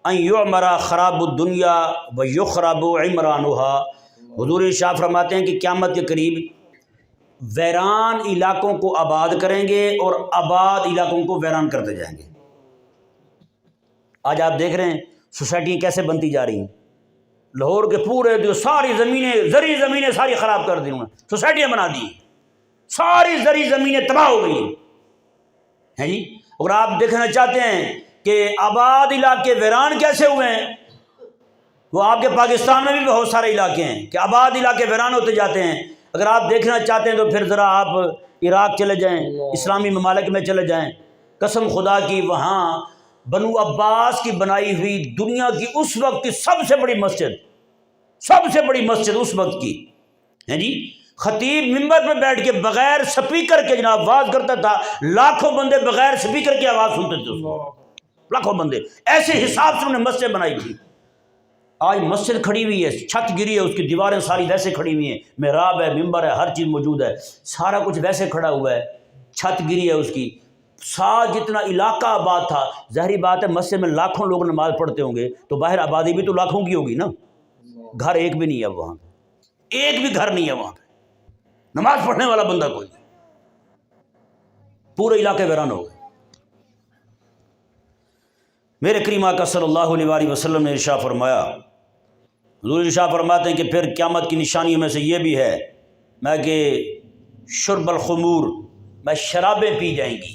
ان یعمر خراب الدنیا و یخرب عمرانها، حضور ارشاد فرماتے ہیں کہ قیامت کے قریب ویران علاقوں کو آباد کریں گے اور آباد علاقوں کو ویران کرتے جائیں گے۔ آج آپ دیکھ رہے ہیں سوسائٹیاں کیسے بنتی جا رہی ہیں، لاہور کے پورے جو ساری زمینیں، زرعی زمینیں ساری خراب کر دی انہوں نے، سوسائٹیاں بنا دی، ساری زرعی زمینیں تباہ ہو گئی ہیں جی۔ اگر آپ دیکھنا چاہتے ہیں کہ آباد علاقے ویران کیسے ہوئے ہیں، وہ آپ کے پاکستان میں بھی بہت سارے علاقے ہیں کہ آباد علاقے ویران ہوتے جاتے ہیں۔ اگر آپ دیکھنا چاہتے ہیں تو پھر ذرا آپ عراق چلے جائیں، اسلامی ممالک میں چلے جائیں، قسم خدا کی وہاں بنو عباس کی بنائی ہوئی دنیا کی اس وقت کی سب سے بڑی مسجد اس وقت کی ہے جی، خطیب ممبر پہ بیٹھ کے بغیر سپیکر کے جناب آواز کرتا تھا، لاکھوں بندے بغیر سپیکر کی آواز سنتے تھے، اس کو لاکھوں بندے، ایسے حساب سے انہوں نے مسجد بنائی تھی۔ آج مسجد کھڑی ہوئی ہے، چھت گری ہے، اس کی دیواریں ساری ویسے کھڑی ہوئی ہیں، محراب ہے، ممبر ہے، ہر چیز موجود ہے، سارا کچھ ویسے کھڑا ہوا ہے، چھت گری ہے اس کی، ساتھ جتنا علاقہ آباد تھا، ظاہری بات ہے مسجد میں لاکھوں لوگ نماز پڑھتے ہوں گے تو باہر آبادی بھی تو لاکھوں کی ہوگی نا، گھر ایک بھی نہیں ہے وہاں، ایک بھی گھر نہیں ہے وہاں پہ نماز پڑھنے والا بندہ کوئی، پورے علاقے ویران ہو گئے۔ میرے کریم آقا صلی اللہ علیہ وسلم نے ارشاد فرمایا حضور شاہ فرماتے ہیں کہ پھر قیامت کی نشانیوں میں سے یہ بھی ہے میں کہ شرب الخمور، میں شرابیں پی جائیں گی۔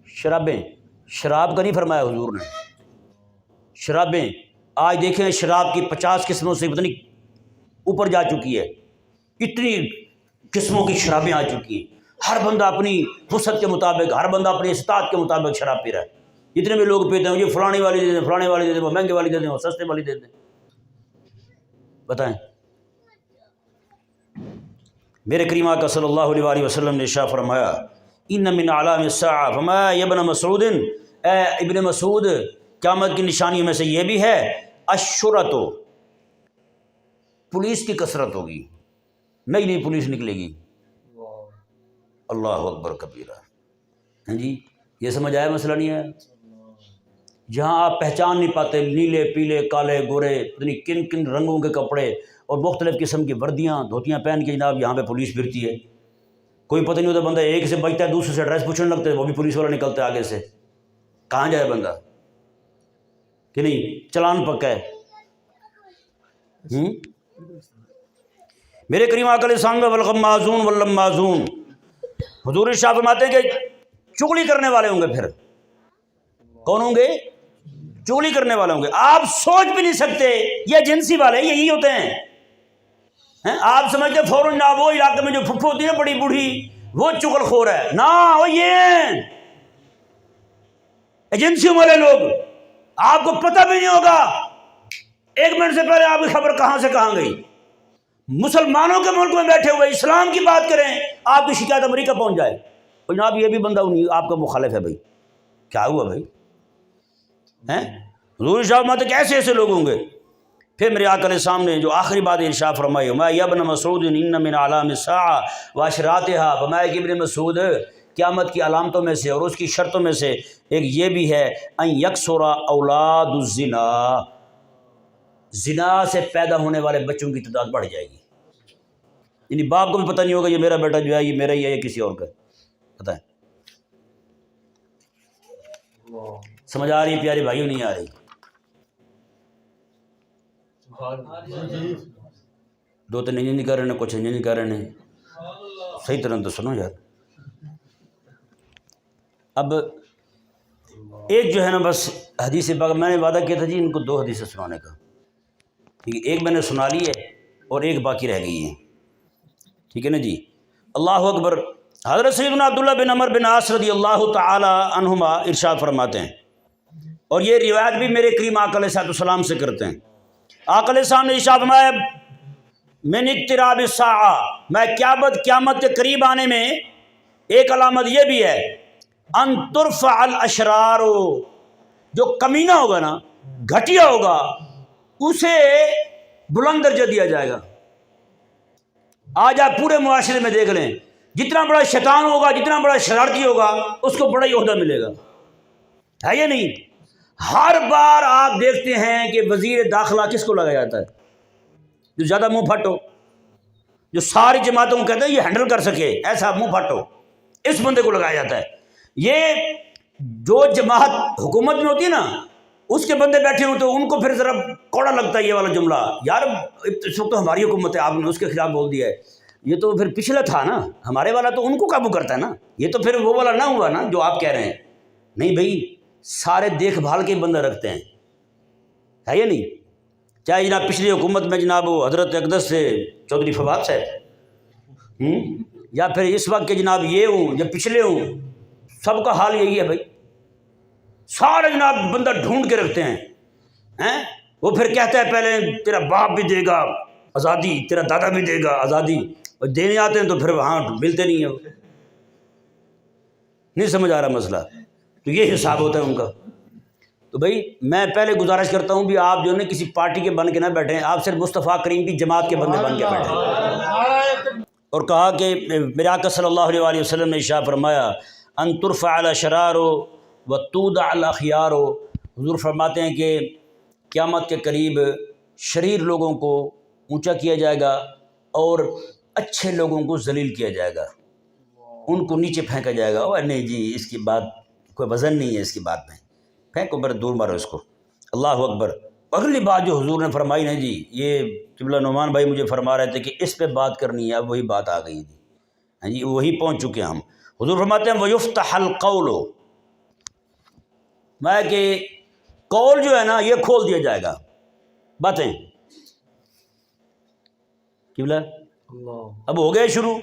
شرابیں، شراب کا نہیں فرمایا حضور نے، شرابیں۔ آج دیکھیں شراب کی 50 قسموں سے پتہ نہیں اوپر جا چکی ہے، اتنی قسموں کی شرابیں آ چکی ہیں۔ ہر بندہ اپنی وسعت کے مطابق، ہر بندہ اپنی استطاعت کے مطابق شراب پی رہا ہے۔ جتنے بھی لوگ پیتے ہیں یہ فلانی والی دے دیں، فلانے والی دے دیں، وہ مہنگے والی دے دیں، وہ سستے والی دے دیں۔ بتائیں، میرے کریم آقا صلی اللہ علیہ وآلہ وسلم نے ارشاد فرمایا ان من علام الساعہ، فرمایا یا ابن مسعود، اے ابن مسعود، قیامت کی نشانیوں میں سے یہ بھی ہے الشرط، پولیس کی کثرت ہوگی، نئی نئی پولیس نکلے گی۔ اللہ اکبر کبیرہ۔ ہاں جی، یہ سمجھ آیا مسئلہ نہیں ہے؟ جہاں آپ پہچان نہیں پاتے، نیلے پیلے کالے گورے پتہ نہیں کن کن رنگوں کے کپڑے اور مختلف قسم کی وردیاں دھوتیاں پہن کے جناب یہاں پہ پولیس پھرتی ہے، کوئی پتہ نہیں ہوتا، بندہ ایک سے بچتا ہے دوسرے سے ایڈریس پوچھنے لگتے ہیں، وہ بھی پولیس والا نکلتا ہے آگے سے، کہاں جائے بندہ کہ نہیں، چلان پکا ہے۔ میرے کریم آقا علیہ السلام میں والغمازون واللمازون، حضور شاہ فرماتے ہیں کہ چغلی کرنے والے ہوں گے، پھر کون ہوں گے؟ چغلی کرنے والے ہوں گے۔ آپ سوچ بھی نہیں سکتے یہ ایجنسی والے یہی ہوتے ہیں۔ آپ سمجھتے فوراً نہ وہ علاقے میں جو پھپھو ہوتی ہے نا بڑی بوڑھی، وہ چغل خور ہے، نہ وہ یہ ہیں ایجنسیوں والے لوگ۔ آپ کو پتہ بھی نہیں ہوگا، 1 منٹ سے پہلے آپ کی خبر کہاں سے کہاں گئی۔ مسلمانوں کے ملک میں بیٹھے ہوئے اسلام کی بات کریں، آپ کی شکایت امریکہ پہنچ جائے، جناب یہ بھی بندہ آپ کا مخالف ہے، بھائی کیا ہوا بھائی؟ حضور شاہ فرماتے کہ ایسے ایسے لوگ ہوں گے۔ پھر میرے آقا علیہ السلام نے جو آخری بات ارشاد فرمائی، ما یا ابن مسعود ان من علام الساعہ واشراتها، فرمایا کہ ابن مسعود قیامت کی علامتوں میں سے اور اس کی شرطوں میں سے ایک یہ بھی ہے ان یکثر اولاد الزنا، زنا سے پیدا ہونے والے بچوں کی تعداد بڑھ جائے گی۔ یعنی باپ کو بھی پتہ نہیں ہوگا یہ میرا بیٹا جو ہے یہ میرا ہی ہے یا کسی اور کا، بتائیں سمجھ آ رہی ہے پیارے بھائیوں؟ نہیں آ رہی؟ دو تین انجن کر رہے ہیں، کچھ انجن کر رہے ہیں، صحیح طرح تو سنو یار۔ اب ایک جو ہے نا بس حدیث باغ، میں نے وعدہ کیا تھا جی ان کو 2 حدیثیں سنانے کا، ٹھیک ہے، ایک میں نے سنا لی ہے اور ایک باقی رہ گئی ہے، ٹھیک ہے نا جی۔ اللہ اکبر۔ حضرت سیدنا عبداللہ بن عمر بن عاص رضی اللہ تعالی عنہما ارشاد فرماتے ہیں، اور یہ روایت بھی میرے کریم آقا علیہ السلام سے کرتے ہیں، آقا علیہ السلام نے ارشاد فرمایا من اقتراب الساعہ، میں قیامت کے قریب آنے میں ایک علامت یہ بھی ہے ان ترفع الاشرار، جو کمینہ ہوگا نا، گھٹیا ہوگا، اسے بلند درجہ دیا جائے گا۔ آج آپ پورے معاشرے میں دیکھ لیں، جتنا بڑا شیطان ہوگا، جتنا بڑا شرارتی ہوگا، اس کو بڑا ہی عہدہ ملے گا، ہے یا نہیں؟ ہر بار آپ دیکھتے ہیں کہ وزیر داخلہ کس کو لگایا جاتا ہے؟ جو زیادہ منہ پھٹ ہو، جو ساری جماعتوں کو کہتے ہیں یہ ہینڈل کر سکے، ایسا منہ پھٹ ہو، اس بندے کو لگایا جاتا ہے۔ یہ جو جماعت حکومت میں ہوتی ہے نا، اس کے بندے بیٹھے ہوتے ہیں، ان کو پھر ذرا کوڑا لگتا ہے یہ والا جملہ، یار اس وقت تو ہماری حکومت ہے، آپ نے اس کے خلاف بول دیا ہے، یہ تو پھر پچھلا تھا نا، ہمارے والا تو ان کو قابو کرتا ہے نا، یہ تو پھر وہ والا نہ ہوا نا جو آپ کہہ رہے ہیں۔ نہیں بھائی، سارے دیکھ بھال کے بندہ رکھتے ہیں، ہے یا نہیں؟ چاہے جناب پچھلی حکومت میں جناب وہ حضرت اقدس سے چودھری فواد صاحب یا پھر اس وقت کے جناب یہ ہوں یا پچھلے ہوں، سب کا حال یہی ہے بھائی، سارے جناب بندہ ڈھونڈ کے رکھتے ہیں۔ وہ پھر کہتا ہے پہلے تیرا باپ بھی دے گا آزادی، تیرا دادا بھی دے گا آزادی، اور دینے آتے ہیں تو پھر وہاں ملتے نہیں ہیں۔ نہیں سمجھ آ رہا مسئلہ؟ تو یہ حساب ہوتا ہے ان کا۔ تو بھائی میں پہلے گزارش کرتا ہوں بھی آپ جو ہے کسی پارٹی کے بن کے نہ بیٹھیں، آپ صرف مصطفیٰ کریم کی جماعت کے بندے بن کے بیٹھیں۔ اور کہا کہ میرے آقا صلی اللہ علیہ وآلہ وسلم نے ارشاد فرمایا ان ترفع الاشرار وتوضع الاخیار، حضور فرماتے ہیں کہ قیامت کے قریب شریر لوگوں کو اونچا کیا جائے گا اور اچھے لوگوں کو ذلیل کیا جائے گا، ان کو نیچے پھینکا جائے گا۔ اور نہیں جی اس کی بات کوئی وزن نہیں ہے، اس کی بات میں پھینکو، بڑے دور مارو اس کو۔ اللہ اکبر۔ اگلی بات جو حضور نے فرمائی نا جی، یہ قبلہ نعمان بھائی مجھے فرما رہے تھے کہ اس پہ بات کرنی ہے، اب وہی بات آ گئی جی، ہاں جی وہی پہنچ چکے ہم۔ حضور فرماتے ہیں وَيُفْتَحَ الْقَوْلُ، میں کہ قول جو ہے نا یہ کھول دیا جائے گا، باتیں قبلہ اب ہو گئے شروع،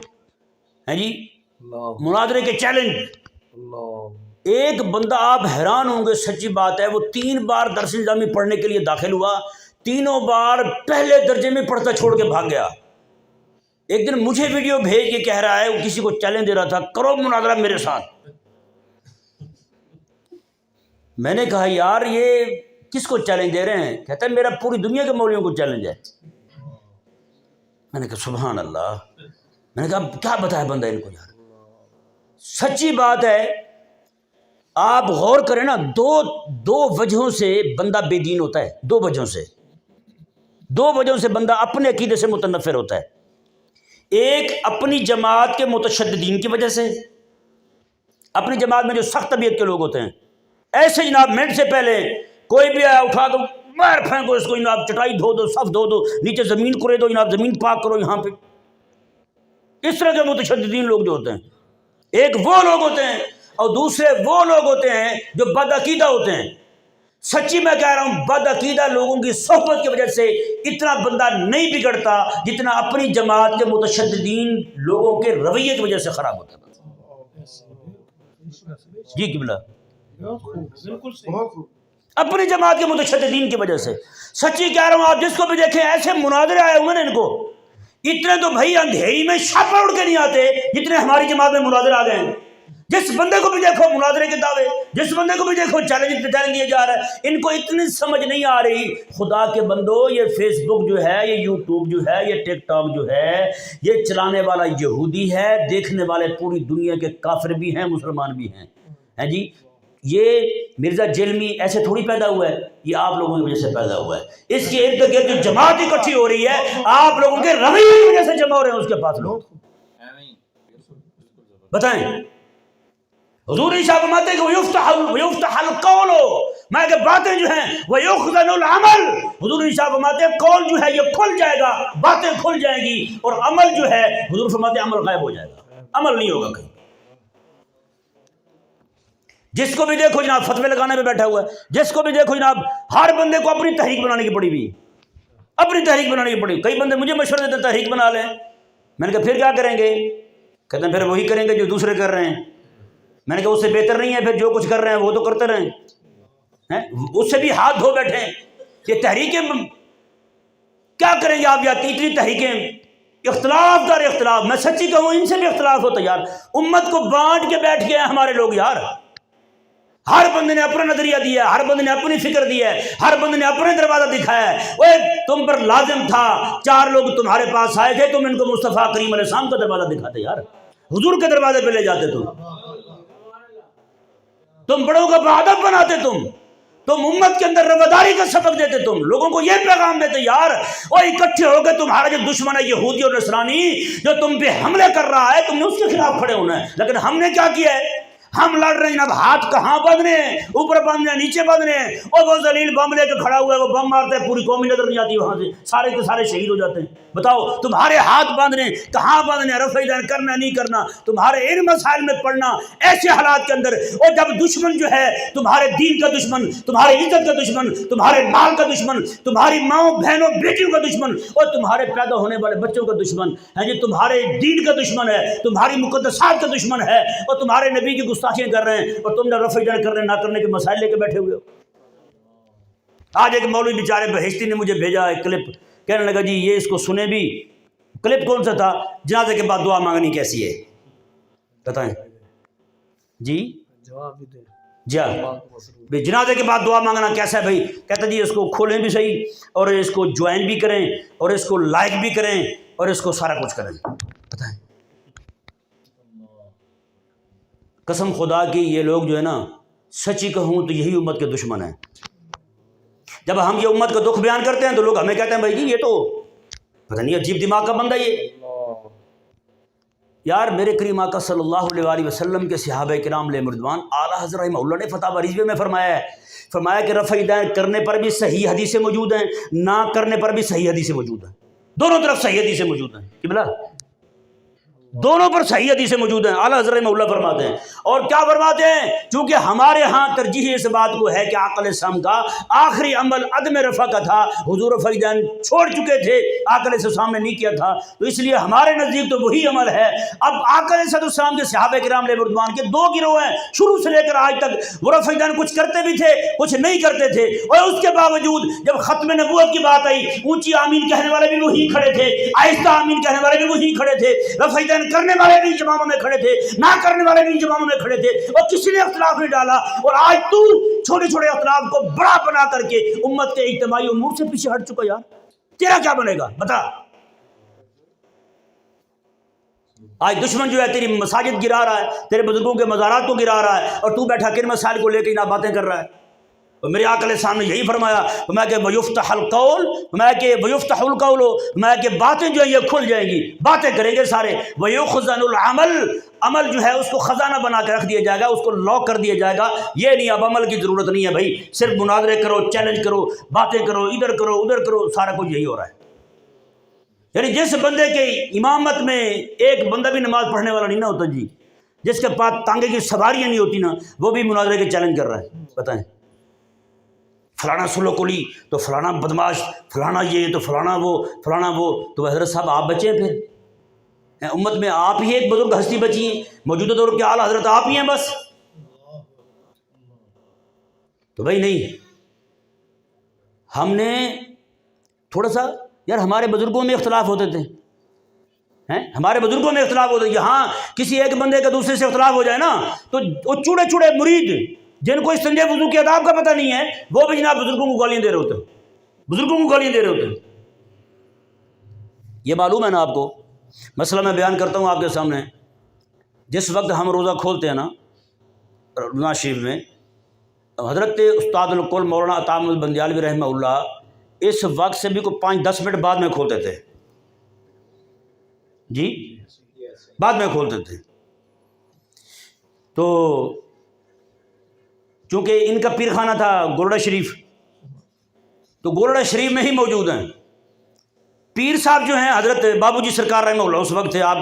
ہیں جی مناظرے کے چیلنج۔ ایک بندہ آپ حیران ہوں گے، سچی بات ہے، وہ 3 بار درس نظامی پڑھنے کے لیے داخل ہوا، تینوں بار پہلے درجے میں پڑھتا چھوڑ کے بھاگ گیا۔ ایک دن مجھے ویڈیو بھیج کے کہہ رہا ہے، وہ کسی کو چیلنج دے رہا تھا کرو مناظرہ میرے ساتھ۔ میں نے کہا یار یہ کس کو چیلنج دے رہے ہیں؟ کہتا ہے میرا پوری دنیا کے مولویوں کو چیلنج ہے۔ میں نے کہا سبحان اللہ، میں نے کہا کیا بتایا بندہ ان کو یار۔ سچی بات ہے، آپ غور کریں نا، دو وجہوں سے بندہ بے دین ہوتا ہے، دو وجہوں سے بندہ اپنے عقیدے سے متنفر ہوتا ہے۔ ایک اپنی جماعت کے متشددین کی وجہ سے، اپنی جماعت میں جو سخت طبیعت کے لوگ ہوتے ہیں، ایسے جناب منٹ سے پہلے کوئی بھی آیا اٹھا دو مار پھینکو اس کو، جناب چٹائی دھو دو، صف دھو دو، نیچے زمین کرے دو، جناب زمین پاک کرو یہاں پہ۔ اس طرح کے متشددین لوگ جو ہوتے ہیں، ایک وہ لوگ ہوتے ہیں اور دوسرے وہ لوگ ہوتے ہیں جو بد عقیدہ ہوتے ہیں۔ سچی میں کہہ رہا ہوں، بد عقیدہ لوگوں کی صحبت کی وجہ سے اتنا بندہ نہیں بگڑتا جتنا اپنی جماعت کے متشددین لوگوں کے رویے کی وجہ سے خراب ہوتا ہے۔ جی قبلہ اپنی جماعت کے متشددین کی وجہ سے، سچی کہہ رہا ہوں، آپ جس کو بھی دیکھیں ایسے مناظرے آئے ہوئے نا ان کو، اتنے تو بھائی اندھیری میں شاپر اڑ کے نہیں آتے جتنے ہماری جماعت میں مناظرے آ گئے ہیں۔ جس بندے کو بھی دیکھو مناظرے کے دعوے، جس بندے کو بھی دیکھو چیلنج دیا جا رہا ہے۔ ان کو اتنی سمجھ نہیں آ رہی، خدا کے بندو، یہ فیس بک جو ہے، یہ یوٹیوب جو ہے، یہ ٹک ٹاک جو ہے، یہ چلانے والا یہودی ہے، دیکھنے والے پوری دنیا کے کافر بھی ہیں، مسلمان بھی ہیں جی۔ یہ مرزا جیلمی ایسے تھوڑی پیدا ہوا ہے، یہ آپ لوگوں کی وجہ سے پیدا ہوا ہے۔ اس کے ارد گرد جو جماعت اکٹھی ہو رہی ہے، آپ لوگوں کے رویے کی وجہ سے جمع ہو رہے ہیں اس کے پاس لوگ۔ بتائیں، حضور عیسیٰ فرماتے ہیں کہ وَيُفْتَحَ الْقَوْلُ، میں کہ باتیں جو ہیں وَيُخْزَنُ الْعَمَلُ، حضور عیسیٰ فرماتے ہیں قول جو ہے یہ کھل جائے گا، باتیں کھل جائیں گی، اور عمل جو ہے حضور فرماتے ہیں عمل غائب ہو جائے گا، عمل نہیں ہوگا کہیں۔ جس کو بھی دیکھو جناب فتوے لگانے میں بیٹھا ہوا ہے، جس کو بھی دیکھو جناب ہر بندے کو اپنی تحریک بنانے کی پڑی ہوئی، اپنی تحریک بنانے کی پڑی۔ کئی بندے مجھے مشورہ دیتے ہیں تحریک بنا لیں، میں نے کہا پھر کیا کریں گے؟ کہتے ہیں پھر وہی کریں گے جو دوسرے کر رہے ہیں۔ میں نے کہا اس سے بہتر نہیں ہے پھر جو کچھ کر رہے ہیں وہ تو کرتے رہیں، اس سے بھی ہاتھ دھو بیٹھے ہیں۔ یہ تحریکیں کیا کریں گے آپ؟ یا اتنی تحریکیں، اختلاف دار اختلاف، میں سچی کہوں ان سے بھی اختلاف ہوتا یار۔ امت کو بانٹ کے بیٹھ گئے ہیں ہمارے لوگ یار، ہر بندے نے اپنا نظریہ دیا ہے، ہر بندے نے اپنی فکر دی ہے، ہر بندے نے اپنے دروازہ دکھایا ہے۔ اوے تم پر لازم تھا، 4 لوگ تمہارے پاس آئے تھے، تم ان کو مصطفیٰ کریم علیہ السلام کا دروازہ دکھاتے یار، حضور کے دروازے پہ لے جاتے، تم بڑوں کا بہادر بناتے، تم امت کے اندر رواداری کا سبق دیتے، تم لوگوں کو یہ پیغام دیتے یار، وہ اکٹھے ہو گئے، تمہارا جو دشمن ہے یہودی اور نصرانی جو تم پہ حملے کر رہا ہے، تم نے اس کے خلاف کھڑے ہونا ہے۔ لیکن ہم نے کیا کیا ہے؟ ہم لڑ رہے ہیں، اب ہاتھ کہاں باندھنے ہیں؟ اوپر باندھنے ہیں، نیچے باندھنے ہیں؟ اور وہ ذلیل بم لے کے کھڑا ہوا ہے، وہ بم مارتا ہے، پوری قوم نظر نہیں آتی، وہاں سے سارے کے سارے شہید ہو جاتے ہیں۔ بتاؤ تمہارے ہاتھ باندھنے کہاں باندھنے؟ رفع دین کرنا نہیں کرنا، تمہارے ان مسائل میں پڑھنا ایسے حالات کے اندر۔ اور جب دشمن جو ہے تمہارے دین کا دشمن، تمہارے عزت کا دشمن، تمہارے مال کا دشمن، تمہاری ماؤں بہنوں بیٹیوں کا دشمن، اور تمہارے پیدا ہونے والے بچوں کا دشمن ہے جی، تمہارے دین کا دشمن ہے، تمہاری مقدسات کا دشمن ہے، اور تمہارے نبی کی گستاخیاں کر رہے ہیں، اور تم نے رفع دین کرنے نہ کرنے کے مسائل لے کے بیٹھے ہوئے ہو۔ آج ایک مولوی بیچارے بہشتی نے مجھے بھیجا ایک کلپ، کہنے لگا جی یہ اس کو سنے بھی۔ کلپ کون سا تھا؟ جنازے کے بعد دعا مانگنی کیسی ہے بتائیں جی؟ جی جنازے کے بعد دعا مانگنا کیسا ہے بھائی؟ کہتا جی اس کو کھولیں بھی صحیح، اور اس کو جوائن بھی کریں، اور اس کو لائک بھی کریں، اور اس کو سارا کچھ کریں۔ بتائیں، قسم خدا کی یہ لوگ جو ہے نا، سچی کہوں تو یہی امت کے دشمن ہیں۔ جب ہم یہ امت کا دکھ بیان کرتے ہیں تو لوگ ہمیں کہتے ہیں بھائی جی یہ تو پتہ نہیں عجیب دماغ کا بندہ، یار میرے کریم آقا صلی اللہ علیہ وسلم کے صحابہ کرام علیہ رضوان اعلیٰ حضرت رحمہ اللہ نے فتح رضویہ میں فرمایا کہ رفع یدین کرنے پر بھی صحیح حدیثیں موجود ہیں، نہ کرنے پر بھی صحیح حدیثیں موجود ہیں، دونوں طرف صحیح حدیثیں موجود ہیں، قبلہ دونوں پر صحیح حدیثیں موجود ہیں۔ اعلیٰ حضرت رحمہ اللہ فرماتے ہیں، اور کیا فرماتے ہیں، چونکہ ہمارے ہاں ترجیح اس بات کو ہے کہ آقا علیہ السلام کا آخری عمل عدم رفع کا تھا، حضور رفع یدین چھوڑ چکے تھے، آقا علیہ السلام نے نہیں کیا تھا، تو اس لیے ہمارے نزدیک تو وہی عمل ہے۔ اب آقا علیہ السلام کے صحابہ کرام علیہ رضوان کے دو گروہ ہیں، شروع سے لے کر آج تک وہ رفع یدین کچھ کرتے بھی تھے، کچھ نہیں کرتے تھے، اور اس کے باوجود جب ختم نبوت کی بات آئی، اونچی آمین کہنے والے بھی وہی کھڑے تھے، آہستہ آمین کہنے والے بھی وہی کھڑے تھے، رفع یدین کرنے والے بھی جماعتوں میں کھڑے تھے، نہ کرنے والے بھی جماعتوں میں کھڑے تھے، اور کسی نے اختلاف نہیں ڈالا۔ اور آج تو چھوٹے چھوٹے اختلاف کو بڑا بنا کر کے امت کے اجتماعی امور سے پیچھے ہٹ چکا، یار تیرا کیا بنے گا بتا؟ آج دشمن جو ہے تیری مساجد گرا رہا ہے، تیرے بزرگوں کے مزارات کو گرا رہا ہے، اور تو بیٹھا کن مسائل کو لے کے نہ باتیں کر رہا ہے۔ تو میرے آقا علیہ السلام نے یہی فرمایا، میں کہ وَيُفْتَحَ الْقَوْلُ، میں کہ وَيُفْتَحُ الْقَوْلُ، میں کہ باتیں جو ہیں یہ کھل جائیں گی، باتیں کریں گے سارے، وَيُخْزَنُ الْعَمَلُ، عمل جو ہے اس کو خزانہ بنا کے رکھ دیا جائے گا، اس کو لاک کر دیا جائے گا۔ یہ نہیں اب عمل کی ضرورت نہیں ہے بھائی، صرف مناظرے کرو، چیلنج کرو، باتیں کرو، ادھر کرو ادھر کرو، سارا کچھ یہی ہو رہا ہے۔ یعنی جس بندے کے امامت میں ایک بندہ بھی نماز پڑھنے والا نہیں نہ ہوتا جی، جس کے پاس تانگے کی سواریاں نہیں ہوتی نا، وہ بھی مناظرے کے چیلنج کر رہا ہے۔ بتائیں، فلانا سلو کلی تو فلانا بدماش، فلانا یہ تو فلانا وہ، تو حضرت صاحب آپ بچے ہیں، پھر امت میں آپ ہی ایک بزرگ ہستی بچی ہیں، موجودہ دور کے اعلیٰ حضرت آپ ہی ہیں بس۔ تو بھائی نہیں، ہم نے تھوڑا سا یار ہمارے بزرگوں میں اختلاف ہوتے تھے، ہمارے بزرگوں میں اختلاف ہوتے، یہاں کسی ایک بندے کا دوسرے سے اختلاف ہو جائے نا تو وہ چوڑے چوڑے مرید جن کو استنجے وضو کے آداب کا پتہ نہیں ہے، وہ بھی جناب بزرگوں کو گالیاں دے رہے ہوتے ہیں، بزرگوں کو گالیاں دے رہے ہوتے ہیں۔ یہ معلوم ہے نا آپ کو؟ مسئلہ میں بیان کرتا ہوں آپ کے سامنے۔ جس وقت ہم روزہ کھولتے ہیں نا رمضان شریف میں، حضرت استاد الکل مولانا عطا محمد بندیالوی رحمہ اللہ اس وقت سے بھی کوئی 5-10 منٹ بعد میں کھولتے تھے جی، بعد میں کھولتے تھے۔ تو چونکہ ان کا پیر خانہ تھا گولڑا شریف، تو گولڑا شریف میں ہی موجود ہیں پیر صاحب جو ہیں حضرت بابو جی سرکار رحمہ اللہ، اس وقت تھے آپ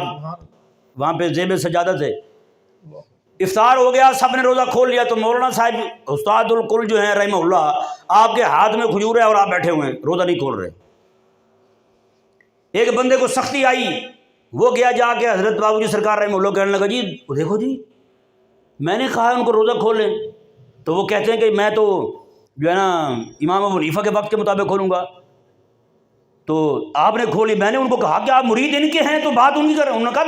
وہاں پہ زیب سجادہ تھے۔ افطار ہو گیا، سب نے روزہ کھول لیا، تو مولانا صاحب استاد الکل جو ہیں رحمہ اللہ، آپ کے ہاتھ میں کھجور ہے اور آپ بیٹھے ہوئے ہیں، روزہ نہیں کھول رہے۔ ایک بندے کو سختی آئی، وہ گیا جا کے حضرت بابو جی سرکار رحمہ اللہ کہنے لگا، جی دیکھو جی میں نے کہا ہے ان کو روزہ کھولیں، تو وہ کہتے ہیں کہ میں تو جو ہے نا امام ابو حنیفہ کے وقت کے مطابق کھولوں گا۔ تو آپ نے کھولی، میں نے ان کو کہا کہ آپ مرید ان کے ہیں تو بات ان کی کر رہے ہیں۔ انہوں نے کہا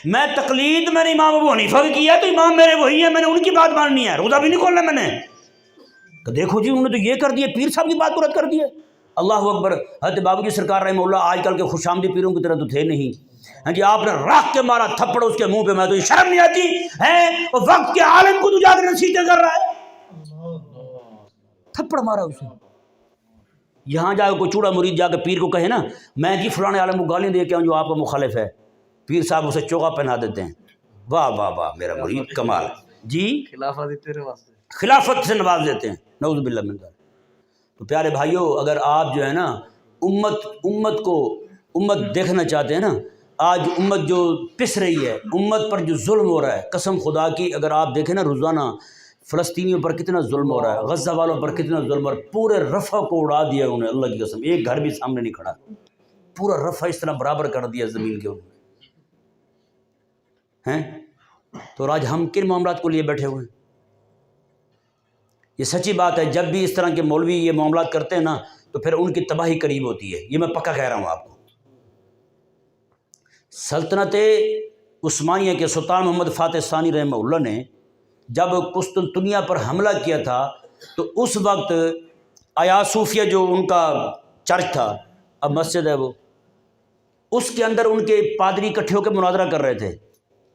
میں تقلید میں نے امام ابو حنیفہ کی ہے، تو امام میرے وہی ہیں، میں نے ان کی بات ماننی ہے، روزہ بھی نہیں کھولنا میں نے۔ تو دیکھو جی انہوں نے تو یہ کر دیا، پیر صاحب کی بات کو رد کر دیا۔ اللہ اکبر۔ حضرت بابو جی سرکار رحمہ اللہ آج کل کے خوش آمدی پیروں کی طرح تو تھے نہیں، ہاں جی، آپ نے رکھ کے مارا تھپڑ اس کے منہ پہ، میں تو شرم نہیں آتی ہے، اور وقت کے عالم کو تو جا کے نصیحتیں کر رہا ہے، تھپڑ مارا اسے۔ یہاں جا کے کوئی چوڑا مرید جا کے پیر کو کہے نا میں جی فلانے عالم کو گالیاں دے کے آؤں جو آپ کا مخالف ہے، پیر صاحب اسے چوغا پہنا دیتے ہیں، واہ واہ واہ میرا مرید کمال جی، خلافت سے نواز دیتے ہیں، نعوذ باللہ من ذلک۔ تو پیارے بھائیوں، اگر آپ جو ہے نا امت دیکھنا چاہتے ہیں نا، آج امت جو پس رہی ہے، امت پر جو ظلم ہو رہا ہے، قسم خدا کی اگر آپ دیکھیں نا روزانہ فلسطینیوں پر کتنا ظلم ہو رہا ہے، غزہ والوں پر کتنا ظلم ہو رہا ہے، پورے رفح کو اڑا دیا انہوں نے، اللہ کی قسم ایک گھر بھی سامنے نہیں کھڑا، پورا رفح اس طرح برابر کر دیا زمین کے اوپر ہیں۔ تو آج ہم کن معاملات کو لیے بیٹھے ہوئے ہیں؟ یہ سچی بات ہے، جب بھی اس طرح کے مولوی یہ معاملات کرتے ہیں نا تو پھر ان کی تباہی قریب ہوتی ہے، یہ میں پکا کہہ رہا ہوں آپ کو۔ سلطنت عثمانیہ کے سلطان محمد فاتح ثانی رحمہ اللہ نے جب قسطنطنیہ پر حملہ کیا تھا تو اس وقت آیا صوفیہ جو ان کا چرچ تھا، اب مسجد ہے وہ، اس کے اندر ان کے پادری اکٹھے ہو کے مناظرہ کر رہے تھے۔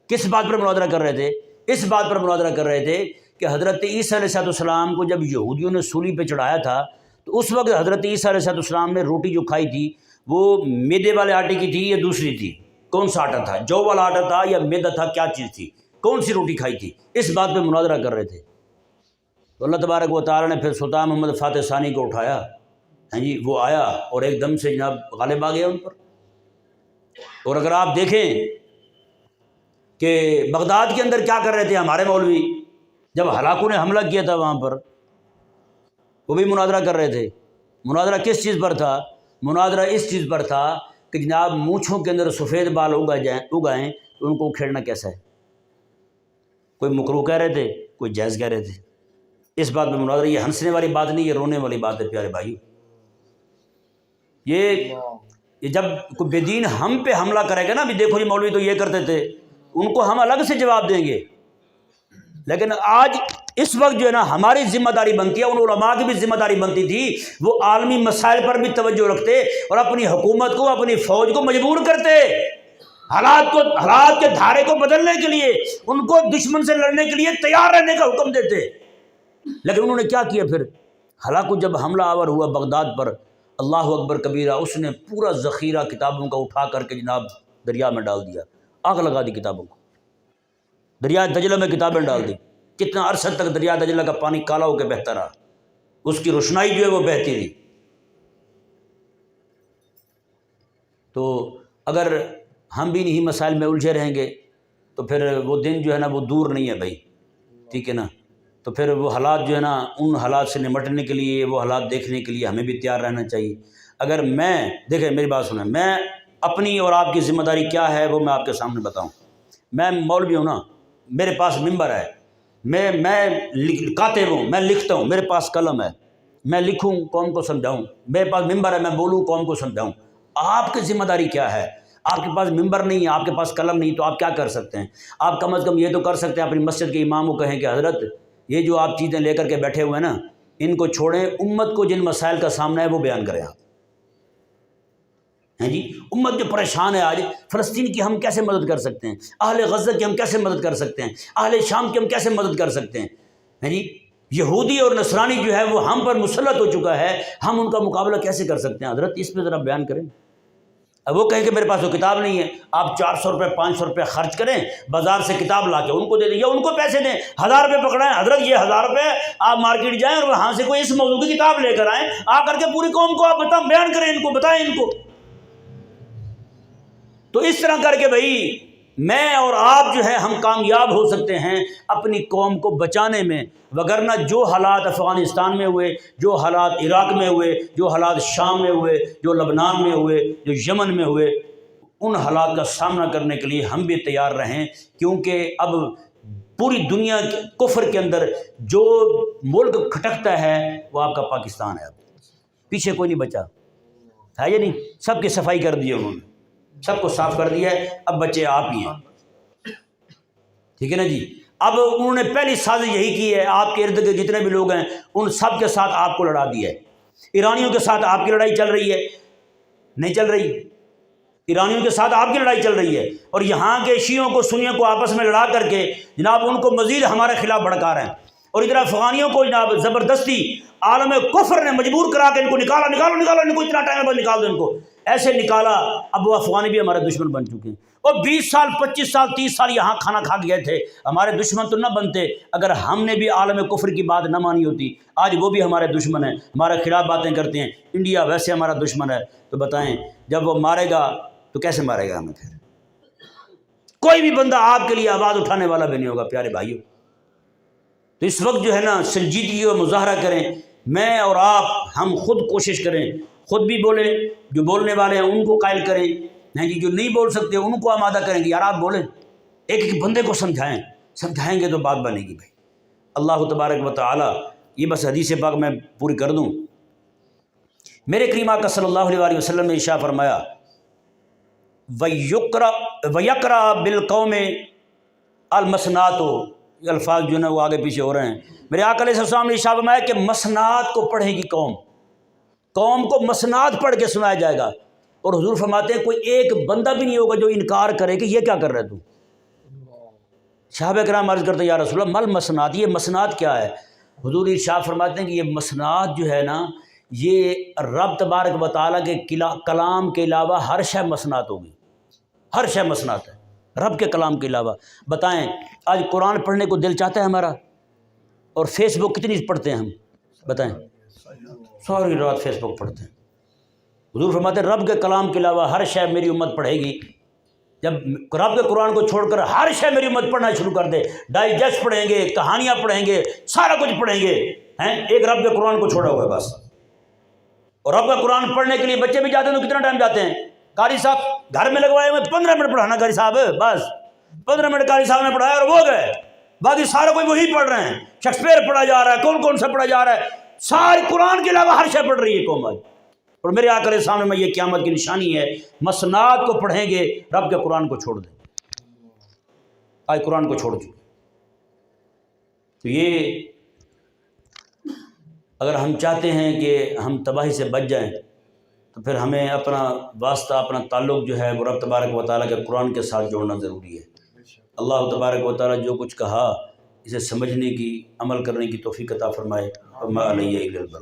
کس بات پر مناظرہ کر رہے تھے؟ اس بات پر مناظرہ کر رہے تھے کہ حضرت عیسیٰ علیہ السلام کو جب یہودیوں نے سولی پہ چڑھایا تھا تو اس وقت حضرت عیسیٰ علیہ السلام نے روٹی جو کھائی تھی وہ میدے والے آٹے کی تھی یا دوسری تھی، کون سا آٹا تھا، جو والا آٹا تھا یا میدا تھا، کیا چیز تھی، کون سی روٹی کھائی تھی، اس بات پہ مناظرہ کر رہے تھے۔ تو اللہ تبارک و تعالیٰ نے پھر سلطان محمد فاتح ثانی کو اٹھایا، ہاں جی، وہ آیا اور ایک دم سے جناب غالب آ گیا ان پر۔ اور اگر آپ دیکھیں کہ بغداد کے اندر کیا کر رہے تھے ہمارے مولوی، جب ہلاکوں نے حملہ کیا تھا وہاں پر، وہ بھی مناظرہ کر رہے تھے۔ مناظرہ کس چیز پر تھا؟ مناظرہ اس چیز پر تھا کہ جناب مونچھوں کے اندر سفید بال اگائیں تو ان کو کھیڑنا کیسا ہے۔ کوئی مکروہ کہہ رہے تھے، کوئی جائز کہہ رہے تھے۔ اس بات میں مناظرہ، یہ ہنسنے والی بات نہیں، یہ رونے والی بات ہے پیارے بھائی۔ یہ جب کوئی بے دین ہم پہ حملہ کرے گا نا، بھی دیکھو جی مولوی تو یہ کرتے تھے، ان کو ہم الگ سے جواب دیں گے۔ لیکن آج اس وقت جو ہے نا ہماری ذمہ داری بنتی ہے، ان علماء کی بھی ذمہ داری بنتی تھی، وہ عالمی مسائل پر بھی توجہ رکھتے اور اپنی حکومت کو، اپنی فوج کو مجبور کرتے حالات کے دھارے کو بدلنے کے لیے، ان کو دشمن سے لڑنے کے لیے تیار رہنے کا حکم دیتے۔ لیکن انہوں نے کیا کیا پھر؟ حالانکہ جب حملہ آور ہوا بغداد پر، اللہ اکبر کبیرہ، اس نے پورا ذخیرہ کتابوں کا اٹھا کر کے جناب دریا میں ڈال دیا، آگ لگا دی کتابوں کو، دریا دجلہ میں کتابیں ڈال دی۔ کتنا عرصہ تک دریا دجلہ کا پانی کالا ہو کے بہتا رہا، اس کی روشنائی جو ہے وہ بہتی رہی۔ تو اگر ہم بھی انہی مسائل میں الجھے رہیں گے تو پھر وہ دن جو ہے نا وہ دور نہیں ہے بھائی، ٹھیک ہے نا۔ تو پھر وہ حالات جو ہے نا، ان حالات سے نمٹنے کے لیے، وہ حالات دیکھنے کے لیے ہمیں بھی تیار رہنا چاہیے۔ اگر دیکھیں میری بات سنیں، میں اپنی اور آپ کی ذمہ داری کیا ہے وہ میں آپ کے سامنے بتاؤں۔ میں مولوی ہوں نا، میرے پاس ممبر ہے، میں کاتب ہوں، میں لکھتا ہوں، میرے پاس قلم ہے، میں لکھوں قوم کو سمجھاؤں، میرے پاس ممبر ہے، میں بولوں قوم کو سمجھاؤں۔ آپ کی ذمہ داری کیا ہے؟ آپ کے پاس ممبر نہیں ہے، آپ کے پاس قلم نہیں، تو آپ کیا کر سکتے ہیں؟ آپ کم از کم یہ تو کر سکتے ہیں، اپنی مسجد کے امام کو کہیں کہ حضرت یہ جو آپ چیزیں لے کر کے بیٹھے ہوئے ہیں نا، ان کو چھوڑیں، امت کو جن مسائل کا سامنا ہے وہ بیان کریں آپ، ہیں جی۔ امت جو پریشان ہے آج، فلسطین کی ہم کیسے مدد کر سکتے ہیں؟ اہل غزہ کی ہم کیسے مدد کر سکتے ہیں؟ اہل شام کی ہم کیسے مدد کر سکتے ہیں؟ ہیں جی، یہودی اور نصرانی جو ہے وہ ہم پر مسلط ہو چکا ہے، ہم ان کا مقابلہ کیسے کر سکتے ہیں؟ حضرت اس پہ ذرا بیان کریں۔ اب وہ کہیں کہ میرے پاس وہ کتاب نہیں ہے، آپ 400 روپے 500 روپے خرچ کریں، بازار سے کتاب لا کے ان کو دے دیں، یا ان کو پیسے دیں، 1000 روپے پکڑائیں، حضرت یہ 1000 روپے آپ مارکیٹ جائیں اور وہاں سے کوئی اس موضوع کی کتاب لے کر آئیں، آ کر کے پوری قوم کو آپ بیان کریں، ان کو بتائیں ان کو۔ تو اس طرح کر کے بھائی میں اور آپ جو ہے ہم کامیاب ہو سکتے ہیں اپنی قوم کو بچانے میں، وگرنہ جو حالات افغانستان میں ہوئے، جو حالات عراق میں ہوئے، جو حالات شام میں ہوئے، جو لبنان میں ہوئے، جو یمن میں ہوئے، ان حالات کا سامنا کرنے کے لیے ہم بھی تیار رہیں، کیونکہ اب پوری دنیا کے کفر کے اندر جو ملک کھٹکتا ہے وہ آپ کا پاکستان ہے۔ اب پیچھے کوئی نہیں بچا ہے یا نہیں؟ سب کی صفائی کر دی انہوں نے، سب کو صاف کر دیا ہے، اب بچے آپ ہی ہیں، ٹھیک ہے نا جی۔ اب انہوں نے پہلی سازش یہی کی ہے، آپ کے ارد گرد جتنے بھی لوگ ہیں ان سب کے ساتھ آپ کو لڑا دیا ہے۔ ایرانیوں کے ساتھ آپ کی لڑائی چل رہی ہے، نہیں چل رہی؟ ایرانیوں کے ساتھ آپ کی لڑائی چل رہی ہے، اور یہاں کے شیعوں کو سنیوں کو آپس میں لڑا کر کے جناب ان کو مزید ہمارے خلاف بھڑکا رہے ہیں، اور ادھر افغانیوں کو جناب زبردستی عالم کفر نے مجبور کرا کے ان کو نکالو ان کو، اتنا ٹائم بعد نکال دو ان کو، ایسے نکالا اب وہ افغانی بھی ہمارے دشمن بن چکے ہیں۔ اور 20 سال 25 سال 30 سال یہاں کھانا کھا گئے تھے، ہمارے دشمن تو نہ بنتے اگر ہم نے بھی عالم کفر کی بات نہ مانی ہوتی۔ آج وہ بھی ہمارے دشمن ہیں، ہمارے خلاف باتیں کرتے ہیں، انڈیا ویسے ہمارا دشمن ہے۔ تو بتائیں جب وہ مارے گا تو کیسے مارے گا ہمیں؟ پھر کوئی بھی بندہ آپ کے لیے آواز اٹھانے والا بھی نہیں ہوگا پیارے بھائیوں۔ تو اس وقت جو ہے نا سنجیدگی کا مظاہرہ کریں، میں اور آپ ہم خود کوشش کریں، خود بھی بولیں، جو بولنے والے ہیں ان کو قائل کریں، نہیں جی جو نہیں بول سکتے ان کو آمادہ کریں کہ یار آپ بولیں، ایک ایک بندے کو سمجھائیں گے تو بات بنے گی بھائی۔ اللہ تبارک و تعالی، یہ بس حدیث پاک میں پوری کر دوں، میرے کریم آقا صلی اللہ علیہ وسلم نے ارشاد فرمایا وَيَقْرَأَ بِالْقَوْمِ الْمَسْنَاتُ، یہ الفاظ جو ہے وہ آگے پیچھے ہو رہے ہیں۔ میرے آقا علیہ السلام نے ارشاد فرمایا کہ مسنات کو پڑھے گی قوم کو مسنات پڑھ کے سنایا جائے گا، اور حضور فرماتے ہیں کوئی ایک بندہ بھی نہیں ہوگا جو انکار کرے کہ یہ کیا کر رہے تو۔ صحابہ کرام عرض کرتے ہیں یا رسول اللہ مل مسنات، یہ مسنات کیا ہے؟ حضور ارشاد فرماتے ہیں کہ یہ مسنات جو ہے نا، یہ رب تبارک و تعالیٰ کے کلام کے علاوہ ہر شے مسنات ہوگی، ہر شے مسنات ہے رب کے کلام کے علاوہ۔ بتائیں آج قرآن پڑھنے کو دل چاہتا ہے ہمارا، اور فیس بک کتنی پڑھتے ہیں ہم؟ بتائیں، ساری رات فیس بک پڑھتے ہیں۔ حضور فرماتے ہیں رب کے کلام کے علاوہ ہر شے میری امت پڑھے گی۔ جب رب کے قرآن کو چھوڑ کر ہر شے میری امت پڑھنا شروع کر دے، ڈائجسٹ پڑھیں گے، کہانیاں پڑھیں گے، سارا کچھ پڑھیں گے، ایک رب کے قرآن کو چھوڑا ہوا ہے بس۔ اور رب کا قرآن پڑھنے کے لیے بچے بھی جاتے ہیں تو کتنا ٹائم جاتے ہیں؟ قاری صاحب گھر میں لگوائے ہوئے 15 منٹ پڑھانا، قاری صاحب بس 15 منٹ قاری صاحب نے پڑھایا اور وہ گئے، باقی سارا کوئی وہی پڑھ رہے ہیں۔ شیکسپیئر پڑھا جا رہا ہے، کون کون سا پڑھا جا رہا ہے، ساری قرآن کے علاوہ ہر شے پڑھ رہی ہے قوم آج۔ اور میرے آقا کے سامنے میں یہ قیامت کی نشانی ہے، مسنات کو پڑھیں گے، رب کے قرآن کو چھوڑ دیں۔ آج قرآن کو چھوڑ چکے۔ تو یہ اگر ہم چاہتے ہیں کہ ہم تباہی سے بچ جائیں تو پھر ہمیں اپنا واسطہ، اپنا تعلق جو ہے وہ رب تبارک و تعالیٰ کے قرآن کے ساتھ جوڑنا ضروری ہے۔ اللہ تبارک و تعالیٰ جو کچھ کہا اسے سمجھنے کی، عمل کرنے کی توفیق عطا فرمائے۔ وما علیہ الا البلاغ۔